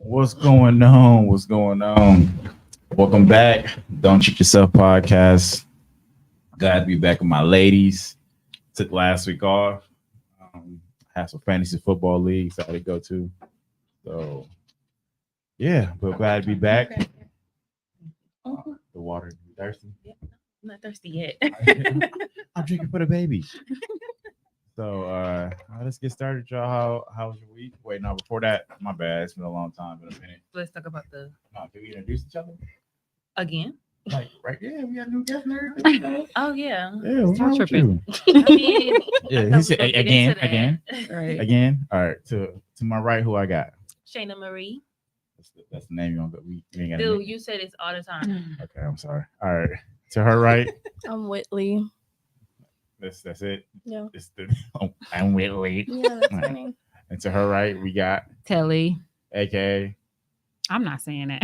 What's going on? What's going on? Welcome back. Don't Cheat Yourself podcast. Glad to be back with my ladies. Took last week off. Had some fantasy football leagues I had to go to. So, yeah, but glad to be back. The water. You thirsty? I'm not thirsty yet. I'm drinking for the baby. So, let's get started, y'all. How was your week? Wait, no, before that, my bad. It's been a long time. Been a minute. Let's talk about the Did we introduce each other? again. Like, right? Yeah, we got a new guest and everything. Oh yeah. Yeah, what's wrong with tripping. you? I mean, Yeah, I he thought said, we were gonna get again, into that. Right. Again. All right, to my right, who I got? Shayna Marie. That's the name you want, but we ain't got. Dude, you say this all the time. Okay, I'm sorry. All right, to her right, I'm Whitley. that's it. Yeah. It's the I'm Whitley. Yeah, that's my Right. name. And to her right, we got Telly. AKA I'm not saying that.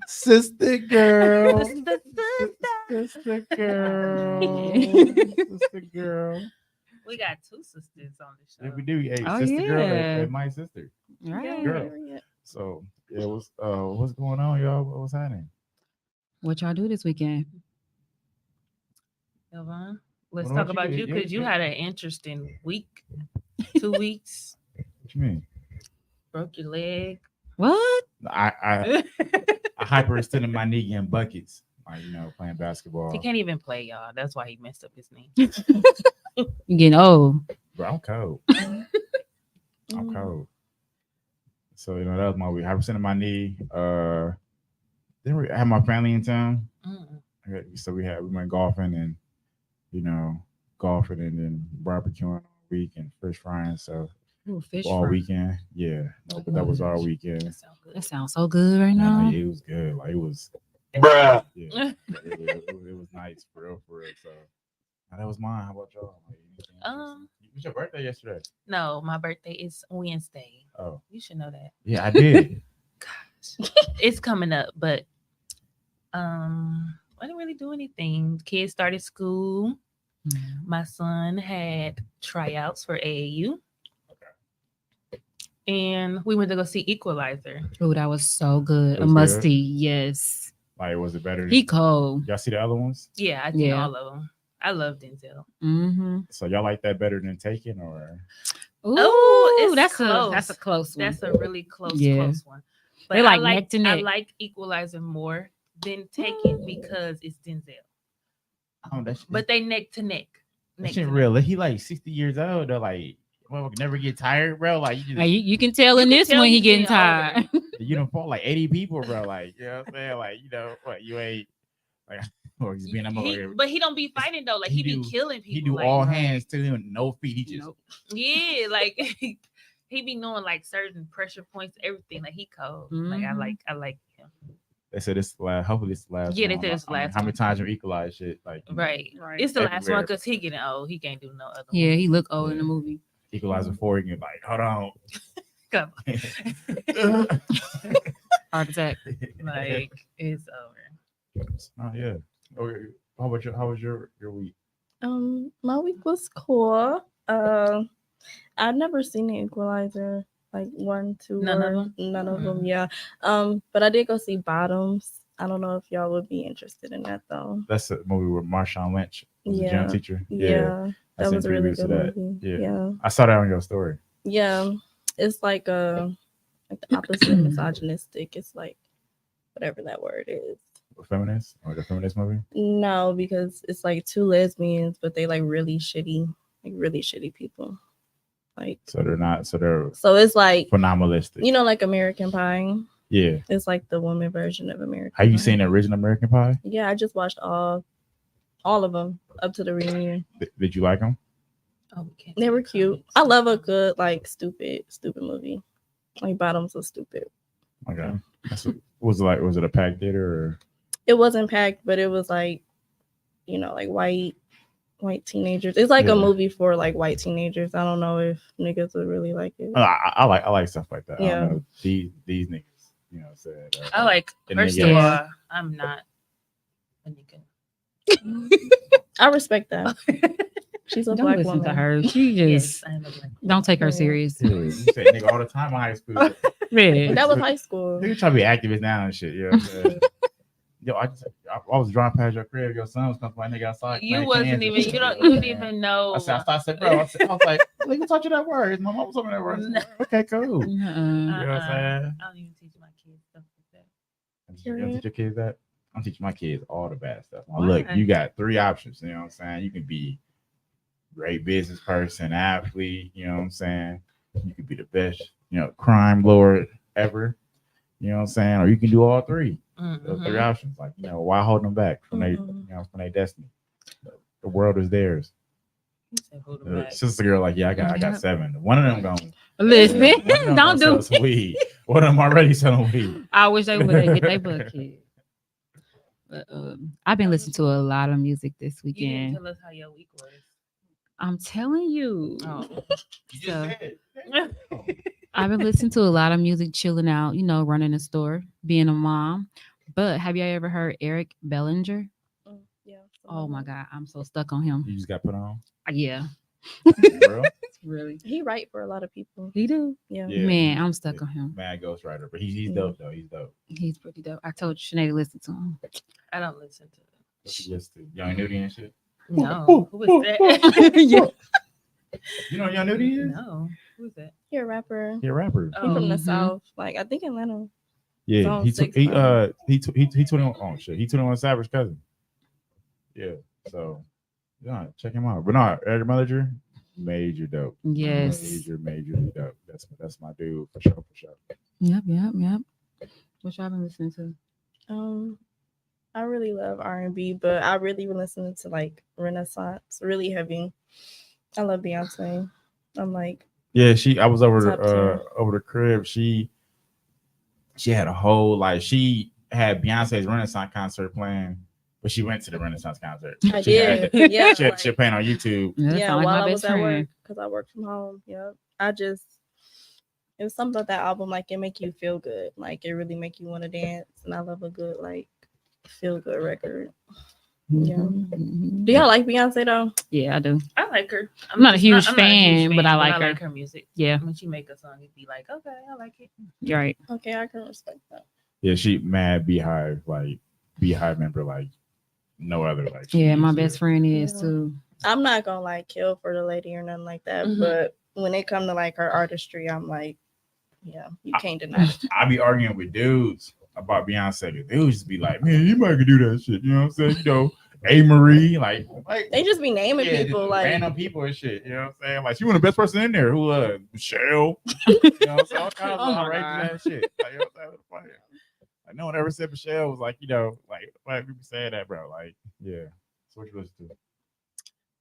Sister Girl. Sister, Sister Girl. Sister Girl. We got two sisters on the Yeah, show. we do. Hey, Oh, Sister Girl, yeah. and my sister. Right. Girl. So yeah, what's going on, y'all? What's happening? What y'all do this weekend? Yvonne, let's What talk about about you? you because you Yeah. had an interesting week. 2 weeks. What you mean? Broke your leg. What? I hyperextended my knee in buckets. Like, playing basketball. He can't even play, y'all. That's why he messed up his knee. You getting old. Bro, I'm cold. Mm. I'm cold. So that was my week. Hyperextended my knee. Then I had my family in town. So we went golfing and golfing and then barbecuing all week and fish frying. So Ooh, fish all fry. weekend, yeah. But that was our weekend. That sound good. That sounds so good right And, now. like, it was good. Like it was, Bruh. yeah. It was nice for real. So now that was mine. How about y'all? Like, anything interesting? It was your birthday yesterday. No, my birthday is Wednesday. Oh, You should know that. yeah, I did. Gosh. It's coming up, but I didn't really do anything. Kids started school. Mhm. My son had tryouts for AAU. And we went to go see Equalizer. Ooh, that was so good. It A was must good? see. Yes. Like, was it better? He cold. Y'all see the other ones? Yeah, I did Yeah. all of them. I love Denzel. Mm-hmm. So y'all like that better than Taken, or Ooh, Oh, it's that's a close one. That's a really close Yeah. one. But They're I like neck to I neck. like Equalizer more than Taken because it's Denzel. But they neck to neck. that Neck shit to real. He like 60 years old. They're like, never get tired, bro. Like Now, you can tell in can this tell one he he's getting getting older. tired. the uniform, like 80 people, bro. Like, you know what I'm saying? Like, what you ain't like, or he's being a mother. But he don't be fighting though. Like he be killing people. He do like, all hands to him, no feet. He just Nope. Yeah, like he be knowing like certain pressure points, everything. Like he cold. Like I Mhm. like him. they said this last. Hopefully this last. Yeah, they one. said it's the last How many one. times you equalize shit? Like Right. Right. It's the last one Everywhere. because he getting old. He can't do no other Yeah, one. he look old in the Yeah. movie. Equalizer 4, you can like, hold on. Come Heart attack. like it's over. Oh yeah. Okay. How was your week? My week was cool. I've never seen the Equalizer, like 1, 2, None of or them? none of them. Mm. Yeah. But I did go see Bottoms. I don't know if y'all would be interested in that though. That's a movie with Marshawn Lynch was the Yeah. gym teacher. Yeah, I that seen was a really previews to good that. movie. Yeah. Yeah. I saw that on your story. Yeah. It's like the opposite of misogynistic. It's like whatever that word is. Feminist or the feminist movie? No, because it's like two lesbians, but they like really shitty people. Like, So they're not. So they're so it's like, phenomenalistic. like American Pie. Yeah. It's like the woman version of American Have you Pie. seen the original American Pie? Yeah, I just watched all of them up to the reunion. Did you like them? Oh, we can't They see were the cute. comments. I love a good like stupid movie. Like Bottoms was stupid. Okay. Was it like? Was it a packed theater or? It wasn't packed, but it was like, like white teenagers. It's like Yeah. a movie for like white teenagers. I don't know if niggas would really like it. I like stuff like that. I Yeah. don't know. These niggas, said. I like The first nigga. of all, I'm not a nigga. I respect that. She's a Don't black listen woman. to her. She just Yes, I am a black don't take her Yeah. serious. Yeah, you say nigga all the time in high school. Man. That was high school. Nigga try to be activist now and shit. You know what I'm saying? Yo, I was driving past your crib. Your son was coming by nigga outside. You playing wasn't cans and even. shit. You don't Yeah. even know. I said, bro. I was like, nigga taught you that word. My mom was talking that word. I said, okay, cool. You know Uh-uh. what I'm saying? I don't even teach my kids stuff like that. You don't teach your kids that? I'm teaching my kids all the bad stuff. Now, Why? look, you got 3 options. You know what I'm saying? You can be a great business person, athlete. You know what I'm saying? You could be the best, crime lord ever. You know what I'm saying? Or you can do all 3. Those 3 options. Like, why hold them back from from their destiny? The world is theirs. He said, hold them back. Sister girl, like, I got 7. One of them going. Listen, One of them don't gonna do sell some weed. One of them already selling weed. I wish they would get their bucket. But I've been listening to a lot of music this You didn't weekend. tell us how your week was. I'm telling you. Oh. You So- said. I've been listening to a lot of music, chilling out, running a store, being a mom. But have you ever heard Eric Bellinger? Yeah. Oh my God, I'm so stuck on him. You just got put on. Yeah, Bro. really. He write for a lot of people. He do. Yeah. Yeah. Man, I'm stuck on him. Mad ghostwriter, but he's dope though. He's dope. He's pretty dope. I told Sinead to listen to him. I don't listen to it. What you listen to? Young Nudie and shit. No. Who is that? Yeah. You know what Young Nudie is? No. Who is that? He a rapper. He a rapper. He from the Mhm. South. Like, I think Atlanta. Yeah, Song he took 6 he now. he 21. Oh shit, he 21 Savage cousin. Yeah, so check him out. But no, Eric Bellinger, major dope. Yes. Major dope. That's my dude for sure. Yep. What y'all been listening to? I really love R&B, but I really been listening to like Renaissance, really heavy. I love Beyonce. I'm like, Yeah, I was over Top tier. over the crib. She had a whole she had Beyonce's Renaissance concert playing, but she went to the Renaissance concert. I She had- did. Yeah. She had playing on YouTube. That Yeah, sound like while my I best was at work, friend. because I work from home. Yep. It was something about that album, like it make you feel good. Like it really make you want to dance. And I love a good, like, feel good record. Yeah. Mhm. Do y'all like Beyonce though? Yeah, I do. I like her. I'm not a just huge I'm not a fan, but I like her. her music. Yeah, When she make a song, it'd be like, okay, I like it. you're right. Okay, I can respect that. Yeah, she mad Beehive, Beehive member, no other. Yeah, my she's best friend is Yeah. too. I'm not gonna like kill for the lady or nothing like that, Mhm. but when it come to like her artistry, I'm like, yeah, you can't deny it. I be arguing with dudes about Beyonce. The dudes just be like, man, you might could do that shit. You know what I'm saying? A. Marie, like They just be naming yeah, people just like, random people and shit. You know what I'm saying? Like she was the best person in there. Who Michelle? You know what I'm saying? All kinds of Oh my outrageous ass shit. Like, you know what I'm saying? Like no one ever said Michelle was like, why people saying that, bro? Like, yeah. So what you listen to?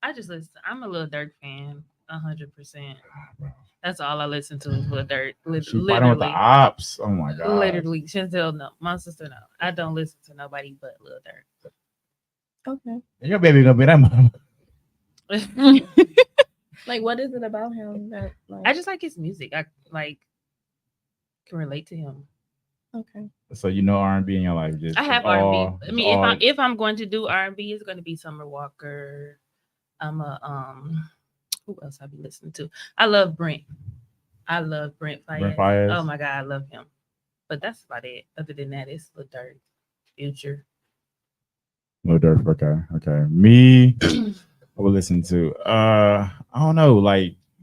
I just listen. I'm a Lil Durk fan, 100%. Bro. That's all I listen to is Lil Durk. She fighting with the ops. Oh my god. Literally, Chantel, no, my sister, no. I don't listen to nobody but Lil Durk. okay, And your baby gonna be that mama. like what is it about him that like? I just like his music. I can relate to him. okay. So R&B in your life, just I have all- R&B. I mean, all- if I'm going to do R&B, it's going to be Summer Walker. I'm a who else I be listening to? I love Brent. I love Brent Fayez. Brent Fayez? Oh my god, I love him. But that's about it. Other than that, it's Lil Durk, Future. Lil Durk, okay. Me, I would listen to I don't know,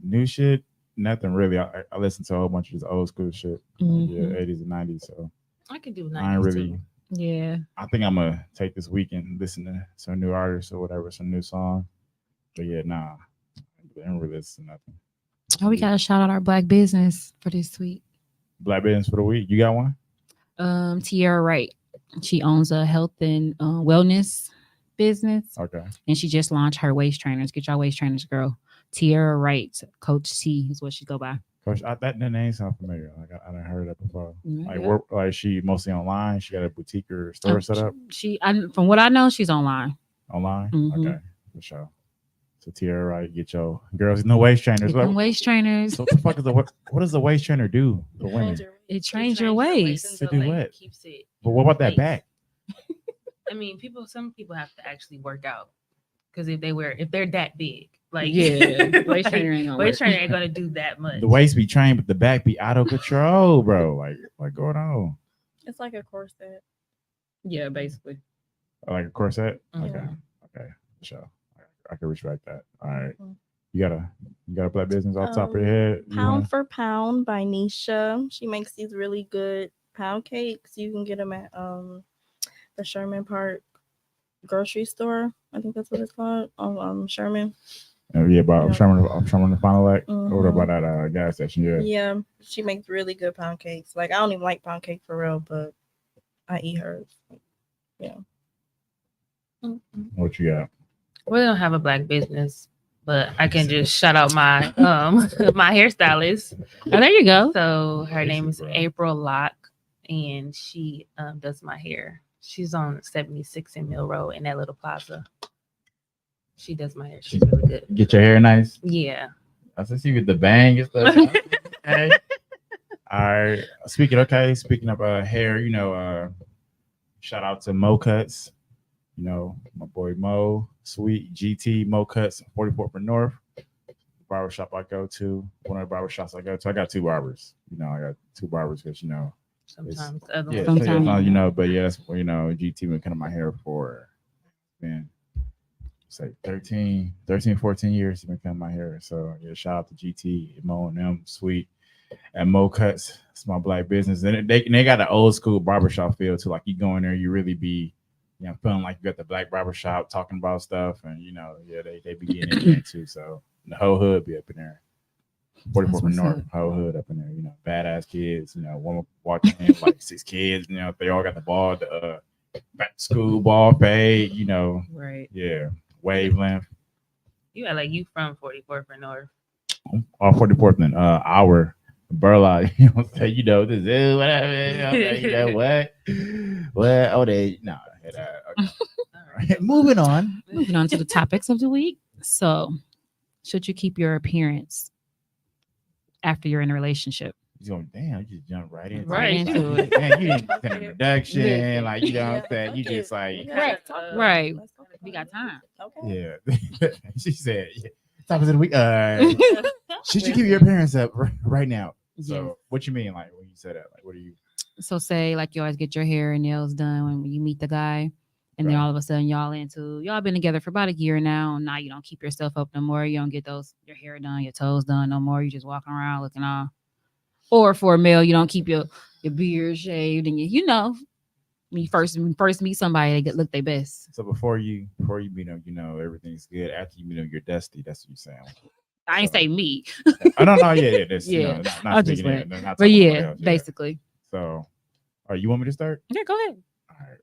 new shit, nothing really. I listen to a whole bunch of this old school shit. Mhm. Yeah, 80s and 90s. So I can do 90s I ain't really too. Yeah. I think I'm gonna take this weekend and listen to some new artists or whatever, some new song. But yeah, nah. I don't really listen to nothing. Oh, we gotta shout out our black business for this week. Black business for the week. You got one? Tierra Wright. She owns a health and wellness business, Okay. and she just launched her waist trainers. Get your waist trainers, girl. Tierra Wright, Coach T is what she go by. Coach, that name sounds familiar. I done heard that before. Yeah. She mostly online. She got a boutique or store set up From what I know, she's online. online. Mhm. Okay, for sure. So Tierra, right? Get your girls no waist trainers. Get them waist trainers. So what the fuck is what does the waist trainer do for women? It trains your waist. To do what? Keeps it. But what about that Waist. back? I mean, some people have to actually work out Because if they're that big, like Yeah, waist like, trainer ain't gonna waist work. trainer ain't gonna do that much. The waist be trained, but the back be out of control, bro. Like what going on? It's like a corset. Yeah, basically. Like a corset. Mhm. Okay, sure. I can respect that. All right. Mhm. You got a black business off the top of your head. You Pound wanna- for Pound by Nisha. She makes these really good pound cakes. You can get them at the Sherman Park grocery store. I think that's what it's called. Sherman. Yeah, about Yeah. Sherman the Final Act. Or Mhm. about that gas station. Yeah. Yeah, she makes really good pound cakes. Like I don't even like pound cake for real, but I eat hers. Yeah. What you got? We don't have a black business, but I can just shout out my my hairstylist. Oh, there you go. So her name is Bro. April Locke, and she does my hair. She's on 76 in Mill Road in that little plaza. She does my hair. She's really good. Get your hair nice. Yeah. I see you with the bang and stuff. Okay. All right. Speaking of hair, shout out to Mo Cuts. My boy Mo, Sweet GT Mo Cuts, 44th and North. Barbershop I go to. One of the barbershops I go to. I got two barbers. I got two barbers because Sometimes the other yeah, ones. Sometimes. but yeah, that's GT been cutting my hair for say 13, 14 years he's been cutting my hair. So yeah, shout out to GT, Mo and them, Sweet, and Mo Cuts. It's my black business. And they got an old school barbershop feel too. Like you go in there, you really be feeling like you got the black barbershop talking about stuff. And they be getting in there too. So the whole hood be up in there. 44th and North, whole hood up in there, badass kids, one watching in like 6 kids, they all got the ball, the back to school ball fade, Right. yeah, wavelength. You are like you from 44th and North. 44th and our Burla, this is whatever, what? Oh, they no. Okay. All right. Moving on. Moving on to the topics of the week. So, should you keep your appearance after you're in a relationship? He's going, damn, you just jump right into Right it. into it. Man, you didn't send an introduction, Yeah. like what I'm saying. You just like, Right. Right. Let's talk We about got it. time. Okay. yeah. She said, topics of the week. Should you keep your appearance up right now? So, what you mean, like when you said that? Like, what do you? So say like you always get your hair and nails done when you meet the guy, and then Right. all of a sudden y'all been together for about a year now, and now you don't keep yourself up no more. You don't get your hair done, your toes done no more. You just walking around looking all. Or for a male, you don't keep your beard shaved, and when you first meet somebody, they look their best. So before you meet them, everything's good. After you meet them, you're dusty. That's what you're saying. I ain't say me, Oh no, yeah, that's Yeah. not I just speaking went- it, not but talking about yeah, else, basically. So, you want me to start? Yeah, go ahead. All right.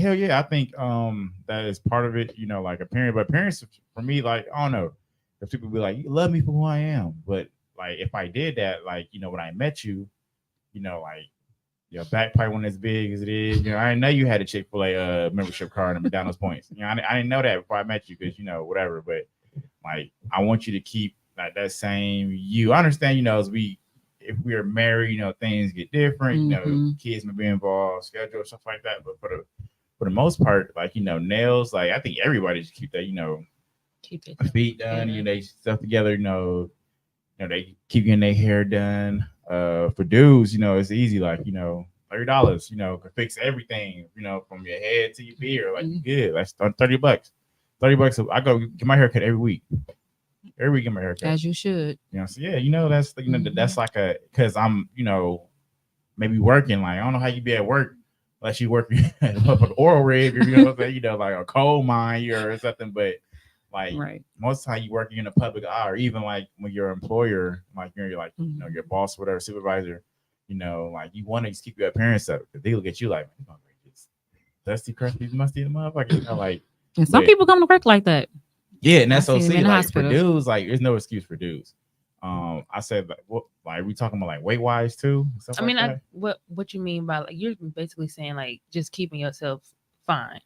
Hell yeah, I think that is part of it. Like appearance, but appearance for me, like I don't know, if people be like, you love me for who I am, but like if I did that, like when I met you, like your back probably wasn't as big as it is. I didn't know you had a Chick-fil-A membership card and McDonald's points. I didn't know that before I met you because whatever. But like I want you to keep like that same you. I understand, if we are married, things get different. Mhm. Kids may be involved, schedule stuff like that. But for the most part, like nails, like I think everybody should keep that. Keep it. Feet done, Yeah. they stuff together. They keep getting their hair done. For dudes, it's easy. Like $30, could fix everything. From your head to your beard. Like Mhm. good. That's $30. $30. I go get my haircut every week. Every week get my haircut. As you should. So yeah, that's that's like because I'm maybe working. Like I don't know how you be at work unless you working at an oil rig or like a coal mine or something. But like Right. most of the time you working in a public eye, or even like when your employer, like you're like your boss, or whatever, supervisor, like you want to just keep your appearance up because they look at you like dusty, crusty, musty, the motherfucker. Like And some but- people come to work like that. yeah, and that's I so seen them see, in the like for hospital. dudes, like there's no excuse for dudes. I said like what, like we talking about like weight wise too. Stuff I mean, like that? what you mean by like you're basically saying like just keeping yourself fine.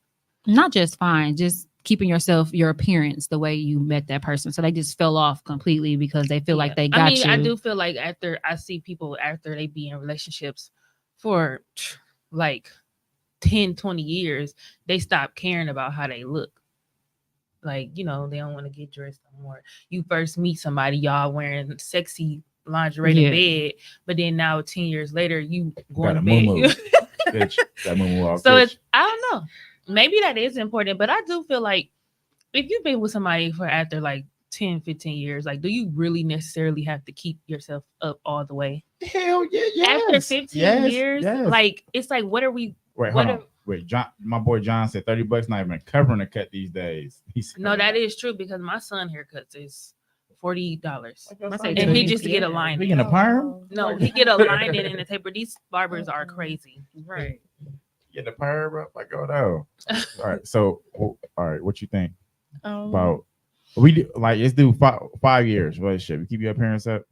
Not just fine, just keeping your appearance the way you met that person. So they just fell off completely because they feel like Yeah. they got you. I do feel like after I see people after they be in relationships for like 10, 20 years, they stop caring about how they look. Like, you know, they don't want to get dressed no more. You first meet somebody, y'all wearing sexy lingerie Yeah. to bed, but then now 10 years later, you going Got a to bed. moo-moo. Bitch, that moo off. So bitch. it's, I don't know. Maybe that is important, but I do feel like if you've been with somebody for after like 10, 15 years, like, do you really necessarily have to keep yourself up all the way? Hell yeah, yes. After 15 yes, years, yes. like, it's like, what are we? Wait, what hold on. Wait, John, my boy John said $30 not even covering a cut these days. He said, No, that is true because my son haircuts is $40, I say and he 20. just get a line. He in a perm? No, he get a line in the taper. These barbers are crazy. Right. Get the perm up. Like, oh no. All right. So, all right. What you think about? We do like let's do 5 years relationship. We keep your appearance up.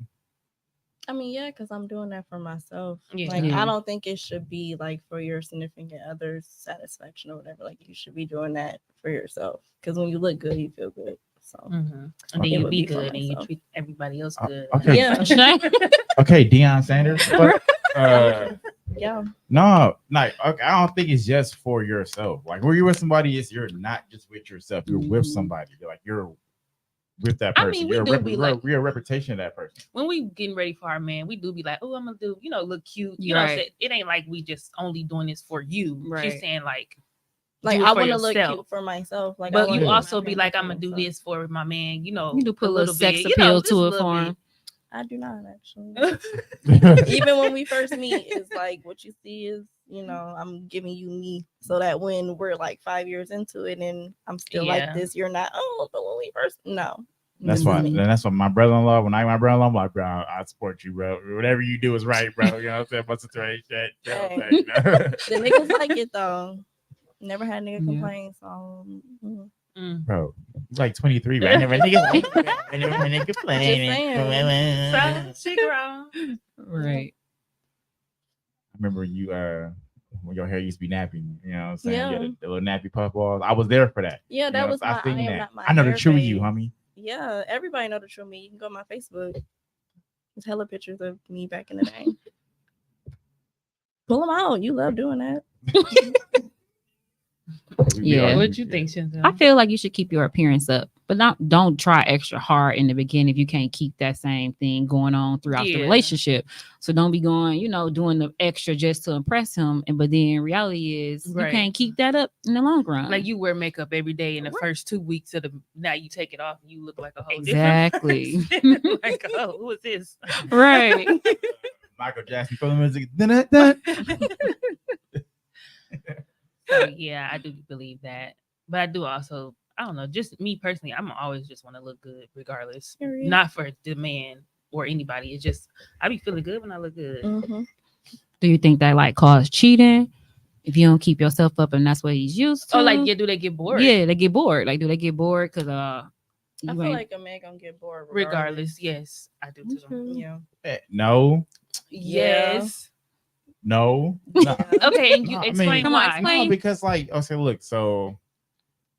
I mean, yeah, because I'm doing that for myself. Yeah. Like, Yeah. I don't think it should be like for your significant other's satisfaction or whatever. Like, you should be doing that for yourself. Because when you look good, you feel good. So, And then It you would be be for good and you myself. treat everybody else good. Okay. yeah, Okay, Deion Sanders. But, yeah. no, like okay, I don't think it's just for yourself. Like when you're with somebody, you're not just with yourself. You're with somebody. You're with that I person. mean, we you're, do be like- you're a reputation of that person. When we getting ready for our man, we do be like, oh, I'm gonna do, look cute. You know, Right. it ain't like we just only doing this for you. Right. She's saying like Like, do it I for want to look yourself. cute for myself. Like, I But wanna you do also my be thing like, for I'm gonna do myself. this for my man. You know, You do put a little sex bit, appeal just to a it little for bit. him. I do not actually. Even when we first meet, it's like what you see is, I'm giving you me, so that when we're like 5 years into it and I'm still Yeah. like this, you're not. Oh, but when we first, no. That's This why. is me. That's why my brother-in-law. When I my brother-in-law, I'm like, bro, I support you, bro. Whatever you do is right, bro. You know what I'm saying? What's the trade shit? You know what I'm saying? You know? The niggas like it though. Never had nigga Yeah. complain. So Bro, you like 23, bro. I never nigga Just playing. saying. So she grown. Right. I remember you when your hair used to be nappy, you know what I'm saying? Yeah. You had the little nappy puff balls. I was there for that. Yeah, You that know, was my. I seen am that. not my. I know the hair true you, phase. homie. Yeah, everybody know the true me. You can go on my Facebook. There's hella pictures of me back in the day. Pull them out. You love doing that. Yeah. What you think, Chantel? I feel like you should keep your appearance up, but don't try extra hard in the beginning if you can't keep that same thing going on throughout the Yeah. relationship. So don't be going, doing the extra just to impress him. But then reality is Right. you can't keep that up in the long run. Like you wear makeup every day in the Right. first 2 weeks of the. Now you take it off and you look like a whole Exactly. different person. Like, oh, who is this? right. Michael Jackson film music. Dun-dun-dun. So yeah, I do believe that, but I do also, I don't know, just me personally, I'm always just want to look good regardless, Period. not for the man or anybody. It's just I be feeling good when I look good. Mm-hmm. Do you think that like cause cheating if you don't keep yourself up and that's what he's used to? Oh, like do they get bored? Yeah, they get bored. Like, do they get bored? Because I you feel ain't- like a man gonna get bored Regardless, yes, I do too. Okay. Yeah. No, Yes. no. No. Okay, and you No, I mean- explain Come on, why. explain. No, because okay, look, so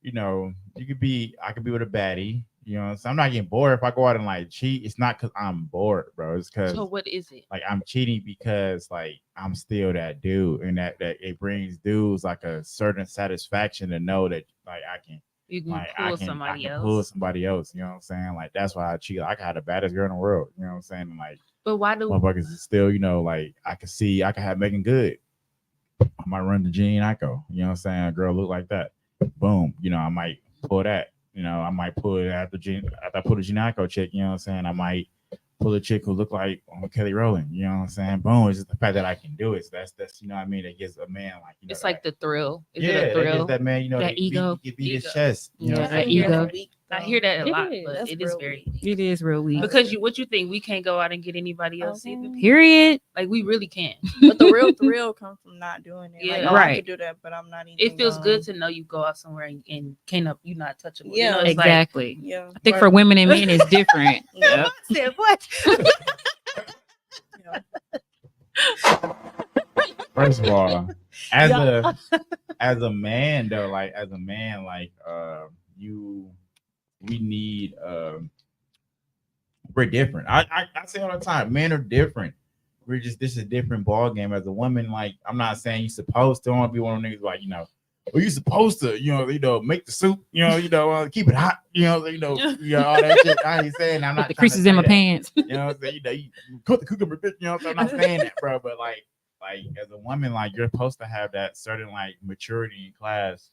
I could be with a baddie, you know what I'm saying? I'm not getting bored if I go out and like cheat. It's not because I'm bored, bro. It's because So what is it? like I'm cheating because like I'm still that dude, and that it brings dudes like a certain satisfaction to know that like I can You can like pull I can somebody pull else. somebody else. You know what I'm saying? Like that's why I cheat. Like, I can have the baddest girl in the world. You know what I'm saying? And, like But why do motherfuckers is still, like I can have Megan Good. I might run the Gene Ico. You know what I'm saying? A girl look like that. Boom. I might pull that. I might pull it after I pull the Gene Ico chick. You know what I'm saying? I might pull a chick who look like Kelly Rowland. You know what I'm saying? Boom. It's just the fact that I can do it. So that's you know what I mean? That gives a man like it's like the thrill? Is yeah, it a that thrill? gives that man, That ego. He beat his Ego. chest. You know Yeah, what I'm that saying? ego. I hear that a It lot, is. but That's it is real very weak. it is real weak. because what you think we can't go out and get anybody else either? Period. Like we really can. But the real thrill comes from not doing it. Like, Yeah. I Right. could do that, but I'm not even. It feels good to know you go out somewhere and you not touchable. Yeah. It's like, Exactly. Yeah. I think for women and men it's different. Yeah. I said what? First of all, as Yeah. a man though, we need we're different. I say all the time, men are different. This is a different ball game. As a woman, like I'm not saying you're supposed to. I want to be one of them niggas like well, you supposed to, make the soup, keep it hot, all that shit. I ain't saying I'm Put not the trying creases to in say my that. pants. You know what I'm saying? You cook the cucumber, bitch. I'm not saying that, bro. But like as a woman, like you're supposed to have that certain like maturity in class.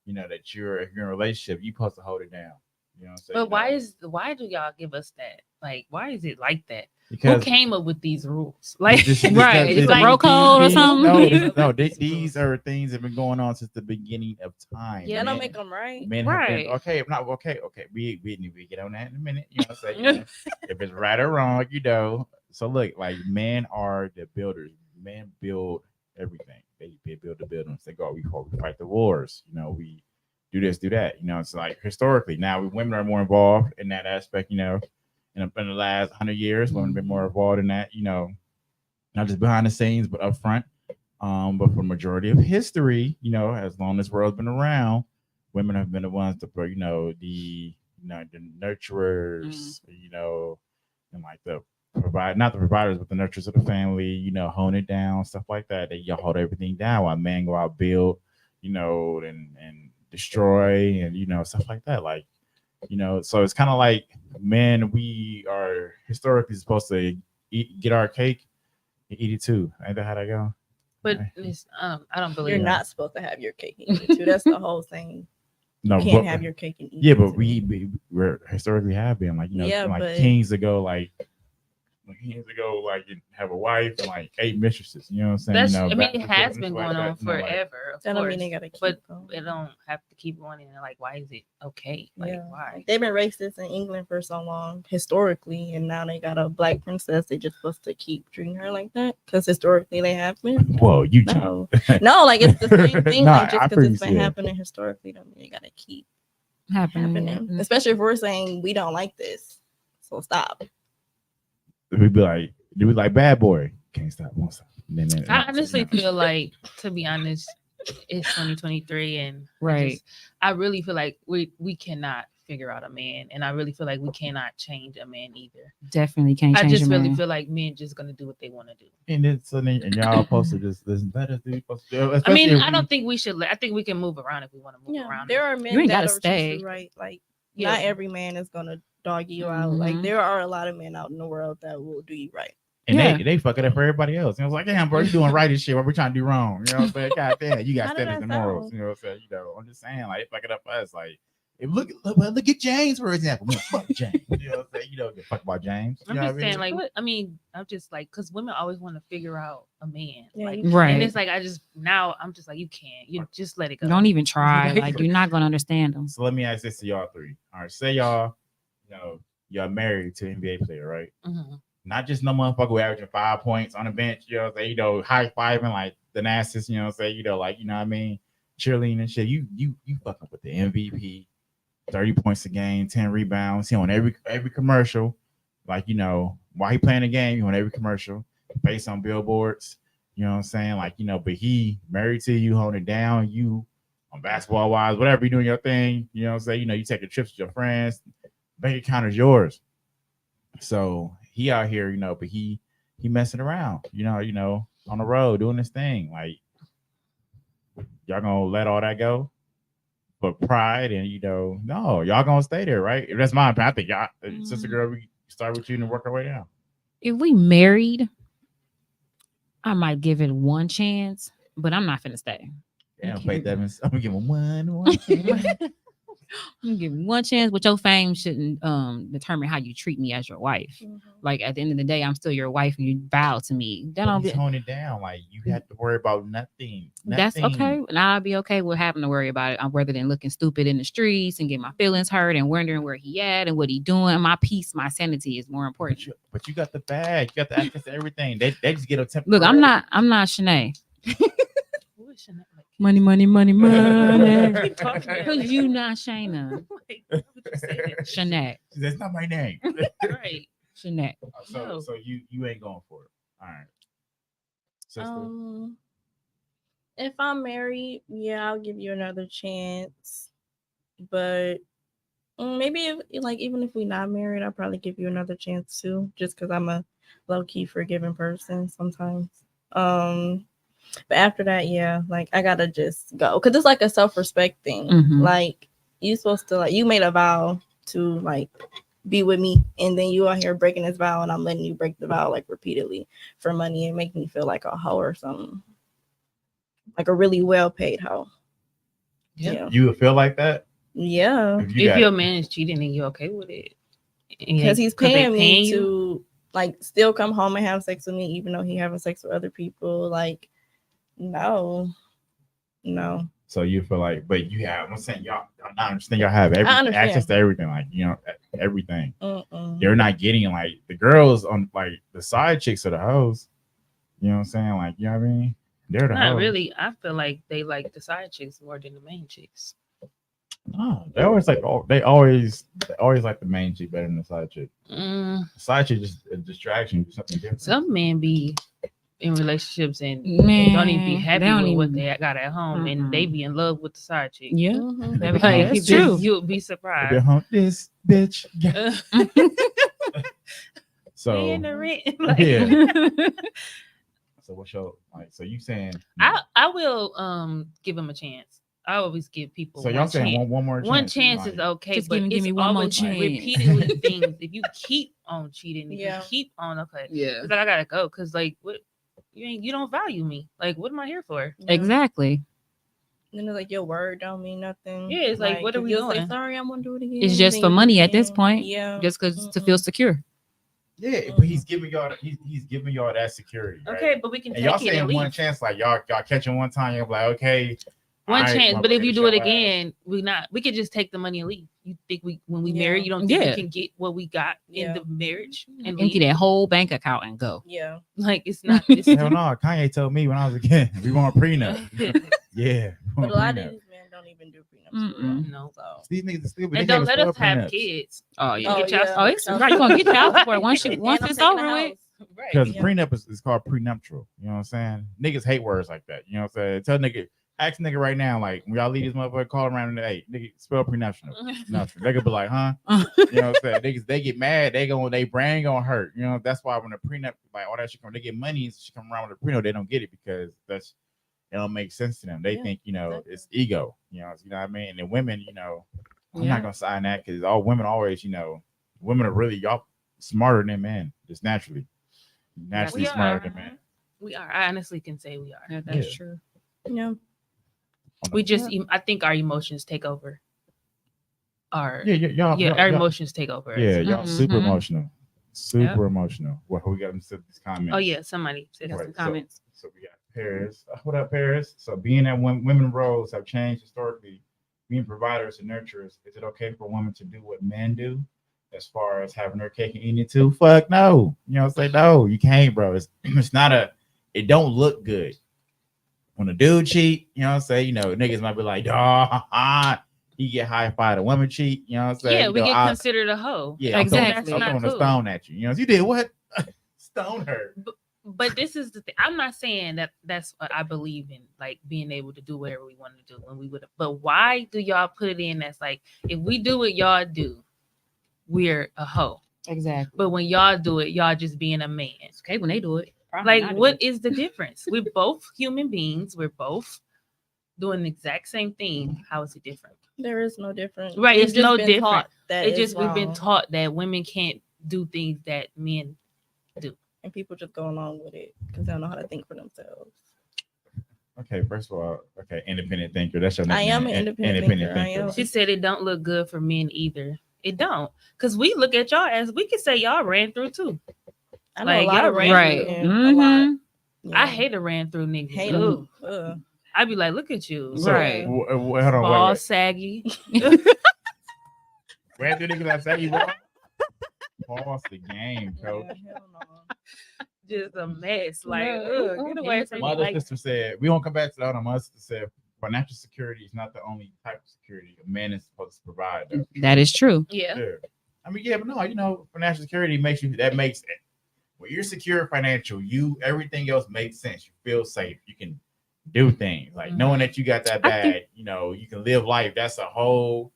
That if you're in a relationship, you supposed to hold it down. You know what I'm saying? But why do y'all give us that? Like, why is it like that? Who Because came up with these rules? Like, Right, it's a like, bro code or these- something. These are things that have been going on since the beginning of time. Yeah, don't Men- make them right. Men have Right. been okay. If not okay. We get on that in a minute. You know what I'm saying? If it's right or wrong, So look, like men are the builders. Men build everything. They build the buildings. They go. We fight the wars. We do this, do that. It's like historically now women are more involved in that aspect. In the last 100 years, women have been more involved in that. Not just behind the scenes, but up front. But for majority of history, as long as world's been around, women have been the ones to, the nurturers, and like the not the providers, but the nurturers of the family, hone it down, stuff like that. They y'all hold everything down while men go out build, and destroy and stuff like that. Like, so it's kind of like men, we are historically supposed to get our cake and eat it too. Ain't that how that go? but it's, I don't believe You're that. not supposed to have your cake and eat it too. That's the whole thing. No, You can't but- have your cake and eat Yeah, it but too. we're historically have been like Yeah, like but- kings that go like kings that go like and have a wife and like 8 mistresses. You know what I'm saying? That's, You know, I mean, back it and has forth been and stuff going like on that, like- forever. Of That don't mean they course, gotta keep but going. it don't have to keep going. And like, why is it okay? Like, Yeah. why? They've been racist in England for so long historically, and now they got a black princess. They just supposed to keep treating her like that because historically they have been. Whoa, you No, no, like it's the same thing. Nah, Like just I because it's been appreciate it. happening historically, don't mean they gotta keep Happening. happening. Especially if we're saying we don't like this, so stop. We'd be like, do we like Bad Boy? Can't stop, won't stop. Then- I honestly no. feel like, to be honest, it's 2023, and Right. I really feel like we cannot figure out a man, and I really feel like we cannot change a man either. Definitely can't I change just a really man. feel like men just gonna do what they want to do. And it's and y'all supposed to just listen. Let us do what you're supposed to do. I Especially mean, if I we- don't think we should. I think we can move around if we want to move Yeah, around. there are men You ain't that gotta are treat you stay. right. Like Yeah. not every man is gonna dog you out. Like Mhm. there are a lot of men out in the world that will do you right. And Yeah. they fuck it up for everybody else. And I was like, damn, bro, you doing right and shit. What we trying to do wrong? You know what I'm saying? God damn, you got How did standards that and morals. sound? You know what I'm saying? I'm just saying, like, they fuck it up for us. Like, if look at James, for example. Man, fuck James. You know what I'm saying? You don't give a fuck about James. You I'm know just what I saying, mean? like, I mean, I'm just like, because women always want to figure out a man. Yeah, Like, you Right. and it's like, I'm just like, you can't. You just let it go. Don't even try. Like you're not gonna understand them. So let me ask this to y'all three. All right, say y'all married to an NBA player, right? Mhm. Not just no motherfucker who averaging 5 points on the bench, high fiving like the Nassus, like, you know what I mean? Cheerleading and shit. You fucking with the MVP, 30 points a game, 10 rebounds. He on every commercial. Like, while he playing the game, he on every commercial, face on billboards. You know what I'm saying? Like, but he married to you, holding it down, you on basketball wise, whatever you doing your thing, you know what I'm saying? You taking trips with your friends, bank account is yours. So he out here, but he messing around, on the road doing this thing. Like, y'all gonna let all that go for pride and no, y'all gonna stay there, right? If that's my opinion, I think y'all, sister girl, we start with you and work our way down. If we married, I might give it one chance, but I'm not finna stay. Damn, Okay. Faith Evans, I'm gonna give him one chance. I'm gonna give you one chance, but your fame shouldn't determine how you treat me as your wife. Like at the end of the day, I'm still your wife and you bow to me. That But don't he's be tone it down. Like, you have to worry about nothing. that's okay. And I'll be okay with having to worry about it. Rather than looking stupid in the streets and get my feelings hurt and wondering where he at and what he doing. My peace, my sanity is more important. But you got the bag. You got the access to everything. They just get a temp. Look, I'm not Shanae. Who is Chanel? Like, Money, money, money, money. keep talking to her Because like- you not Shayna. like, why would you say that? Shanae. That's not my name. Right. Shanae. No. So you ain't going for it. All right. Sister. If I'm married, yeah, I'll give you another chance. But maybe even if we're not married, I'll probably give you another chance too, just because I'm a low key forgiving person sometimes. But after that, yeah, like I gotta just go because it's like a self-respect thing. Mhm. Like you supposed to like you made a vow to like be with me, and then you out here breaking this vow, and I'm letting you break the vow like repeatedly for money and make me feel like a hoe or something, like a really well-paid hoe. Yeah, You would feel like that yeah, if If you got your man is cheating and you okay with it, because he's they paying me you? to like still come home and have sex with me, even though he having sex with other people. Like, no. So you feel like, but you have. I'm saying y'all. I understand y'all have I understand. access to everything, like everything. Mm-mm. You're not getting like the girls on like the side chicks are the hoes. You know what I'm saying? Like you know what I mean? They're the Not hoes. really. I feel like they like the side chicks more than the main chicks. No, they always like they always like the main chick better than the side chick. The side chick just a distraction, something different. Some men be in relationships and Man, don't even be happy they don't with what even- they got at home, and they be in love with the side chick. Yeah, Mhm. They be Like, like, that's true. You'll be They surprised. hump this bitch. So Paying the rent. Like, yeah. So what's your like? So you saying? I will give him a chance. I always give people. So y'all one saying chance. one more chance? One chance like, is okay, Just but give it's me one more always chance. repeatedly things. If you keep on cheating, if Yeah. you keep on okay, Yeah, it's like I gotta go because like what you don't value me. Like what am I here for? Yeah. exactly. Then it's like your word don't mean nothing. Yeah, it's like, what are if we you'll say doing? sorry, I'm gonna do it again. It's just then for you money do it at this again. point. Yeah. Just because to feel secure. yeah, but he's giving y'all he's giving y'all that security. Right? Okay, but we can And take y'all it and saying one leave. chance, like y'all catching one time, you're like, okay, One alright, chance, but if motherfucker, you it's do it your ass. again, we could just take the money and leave. You think when we Yeah. marry, you don't think Yeah. we can get what we got in Yeah. the marriage and Empty leave? that whole bank account and go. Yeah. Like it's not. It's, Hell no, Kanye told me when I was a kid, we want a prenup. Yeah, we But want a lot of prenup. these men don't even do prenups. for real. Mm-mm. no. So These niggas still, but And they don't gave let us us have prenups. kids. Oh You yeah. get child yeah. Oh, it's right. You gonna get child support once And once I'm it's taking over a with. house. Right. Because Yeah. prenup is called prenuptial. You know what I'm saying? Niggas hate words like that. You know what I'm saying? Tell nigga, ask nigga right now, like when y'all leave this motherfucker, call around and hey, nigga, spell prenuptial. Nothing. They could be like, huh? You know what I'm saying? Niggas, they get mad, they brain gonna hurt. You know, that's why when a prenup, like all that shit come, they get money and she come around with a prenup, they don't get it because it don't make sense to them. They Yeah, think, you know, exactly. it's ego. You know what I mean? And then women, you know, I'm Yeah. not gonna sign that because all women always, you know, women are really y'all smarter than men, just naturally We smarter are. than men. We are. I honestly can say we are. Yeah, that's Yeah. true. Yeah. We just. I think our emotions take over. Our Y'all, our emotions take over. yeah, y'all super Mhm. emotional, super emotional. Well, we got them this comment. Oh yeah, somebody said Got that. some so- comments. So we got Paris. What up, Paris? So being that women roles have changed historically, being providers and nurturers, is it okay for women to do what men do? As far as having their cake and eating it too? Fuck no. You know, say no, you can't, bro. It's not it don't look good. When a dude cheat, you know what I'm saying? You know, niggas might be like, he get high five, a woman cheat, you know what I'm saying? Yeah, You we know, get I- considered a hoe. yeah, Exactly. I'm That's throwing not a cool. stone at you. You know, you did what? Stone her. But this is the thing. I'm not saying that that's what I believe in, like being able to do whatever we want to do when we would. But why do y'all put it in that's like if we do what y'all do, we're a hoe. Exactly. But when y'all do it, y'all just being a man. It's okay when they do it. Probably Like, not do what it. is the difference? We're both human beings. We're both doing the exact same thing. How is it different? There is no difference. Right, We've it's just no been different. taught that It it's just we've been wrong, taught that women can't do things that men. and people just go along with it because they don't know how to think for themselves. Okay, first of all, okay, independent thinker. That's your I nickname. am an independent thinker, I am. She said it don't look good for men either. It don't, cause we look at y'all as we could say y'all ran through too. I know Like, a lot y'all of ran Right. men, a lot. Mhm. Yeah. I hate a ran through nigga. hate Ooh. them. Ugh. I'd be like, look at you, So, Right. hold on, all wait. saggy. Where do niggas that say you wrong? Pause the game, coach. Yeah, hell no. Just a mess. Like, No. ugh, get away from me. My other Like, sister said, we won't come back to that. My sister said, financial security is not the only type of security a man is supposed to provide. Though. That is true. yeah. Yeah. I mean, yeah, but no, you know, financial security makes it. When you're secure financial, everything else makes sense. You feel safe. You can do things like knowing that you got that I bag. think- You know, you can live life. That's a whole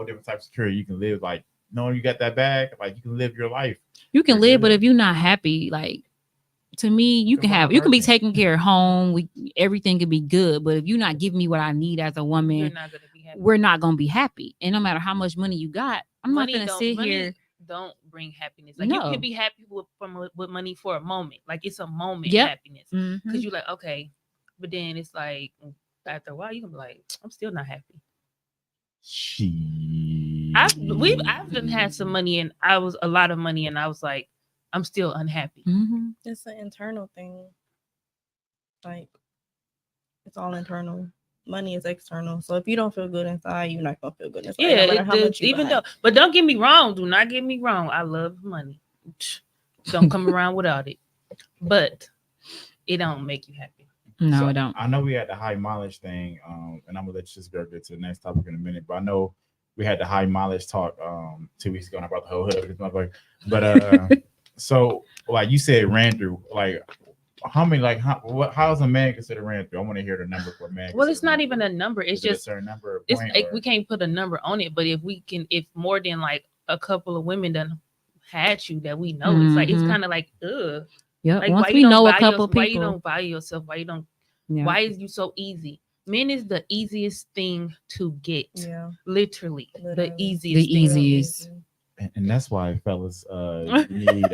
different type of security. You can live like knowing you got that bag. Like you can live your life. You can You're live, but good. if you're not happy, like to me, you can Come on, have, you can be birthday. taking care of home. Everything could be good, but if you're not giving me what I need as a You're woman, not gonna be happy. we're not gonna be happy. And no matter how much money you got, I'm not gonna sit here. Don't bring happiness. Like you No. can be happy with money for a moment. Like it's a moment Yep. happiness. Mhm. Because you're like, okay. But then it's like after a while, you can be like, I'm still not happy. I've done had some money and I was a lot of money and I was like, I'm still unhappy. Mhm. It's an internal thing. Like, it's all internal. Money is external. So if you don't feel good inside, you're not gonna feel good inside. Yeah, no matter how much you even buy. though, but don't get me wrong. Do not get me wrong. I love money. Don't come around without it. But it don't make you happy. No, So, I don't. I know we had the high mileage thing, and I'm gonna let you just go get to the next topic in a minute. But I know we had the high mileage talk 2 weeks ago, and I brought the whole hood. But so like you said, ran through like how many like how's a man considered ran through? I want to hear the number for a man. Well, it's considered not ran even through. a number. It's Is it a just certain number. Or it's point, like or- we can't put a number on it. But if more than like a couple of women done had you that we know, it's like it's Mhm. kind of like ugh. Yep. Like Once why we you don't know a value couple why you people, don't value yourself? Why you don't? yeah. Why is you so easy? Men is the easiest thing to get. Yeah. Literally, the Literally. easiest. The thing. easiest. and that's why fellas need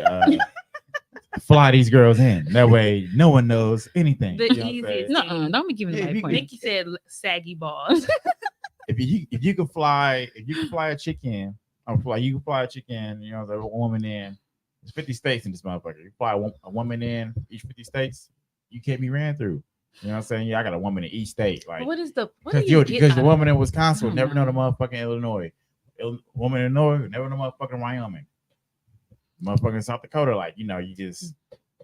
fly these girls in. That way, no one knows anything. The You know what I'm saying? easiest. No, don't be giving Yeah, the if you right point. Nikki said saggy balls. if you can fly a chick in, you can fly a chick in, you know, a woman in. There's 50 states in this motherfucker. You fly a woman in each 50 states, you can't be ran through. You know what I'm saying? Yeah, I got a woman in each state. Like What is the because the woman in Wisconsin I would don't never know the know. motherfucking Illinois. Woman in Illinois would never know motherfucking Wyoming. Motherfucking South Dakota, like, you know, you just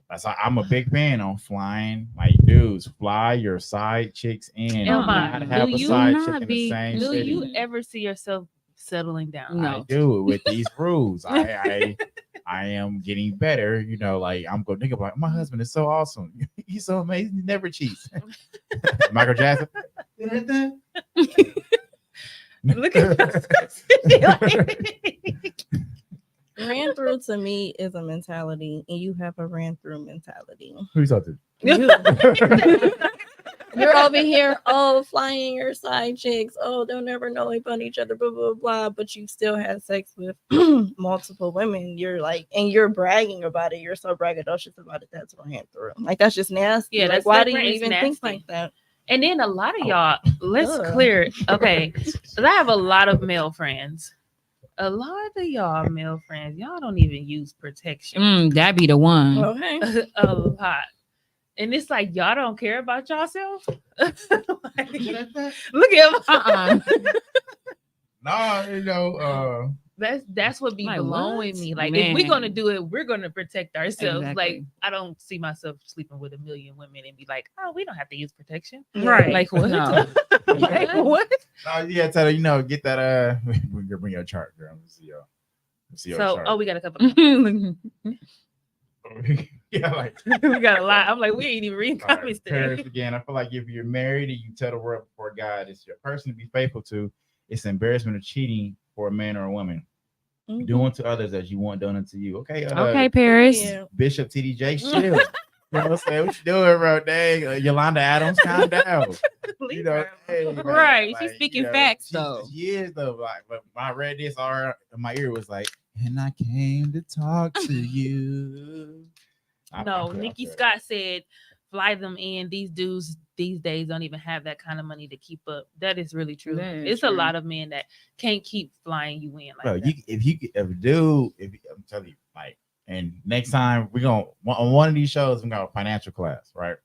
that's why I'm a big fan on flying. Like, dudes, fly your side chicks in. Elma, Not have do a you side not chick in the be- same Do city. you ever see yourself settling down? No. I do with these rules. I am getting better. You know, like I'm going to think about my husband is so awesome. He's so amazing. He never cheats. Michael Jackson. Look at Ran through to me is a mentality, and you have a ran through mentality. Who you talking You're over here, flying your side chicks. Oh, they'll never know about each other, blah, blah, blah. But you still had sex with multiple women. You're like, and you're bragging about it. You're so braggadocious about it. That's ran through. Like, that's just nasty. Yeah, like, that's why do you different. It's even think nasty. like that? And then a lot of y'all, let's Ugh. clear it. Okay. 'Cause I have a lot of male friends. A lot of y'all male friends, y'all don't even use protection. That be the one. Okay. A lot. And it's like y'all don't care about yourself. Like, look at him. Nah, you know, That's what be Like, blowing what? me. Like if we're Man. gonna do it, we're gonna protect ourselves. Like Exactly. I don't see myself sleeping with a million women and be like, oh, we don't have to use protection. Right. Like what? No. Like what? no, you gotta tell her, you know, get that we're gonna bring your chart, girl. Let's see your So chart. we got a couple. yeah, like We got a lot. I'm like, we ain't even reading all right, comments Paris today. again. I feel like if you're married and you tell the world before God it's your person to be faithful to, it's embarrassment of cheating for a man or a woman. Mhm. Doing to others as you want done unto you. Okay, Okay, Paris. Yeah. Bishop TD Jakes, chill. You know what I'm saying? What you doing, bro? Dang, Yolanda Adams, calm down. You know, hey, man, Right, she's like, speaking you know, facts, she- though. She is though. Like, but when I read this, all my ear was like, and I came to talk to you. No, Nikki Scott said, fly them in. These dudes these days don't even have that kind of money to keep up. That is really true. That is It's a true. lot of men that can't keep flying you in like Bro, that. I'm telling you, like, and next time we're gonna on one of these shows, we're gonna have a financial class, right?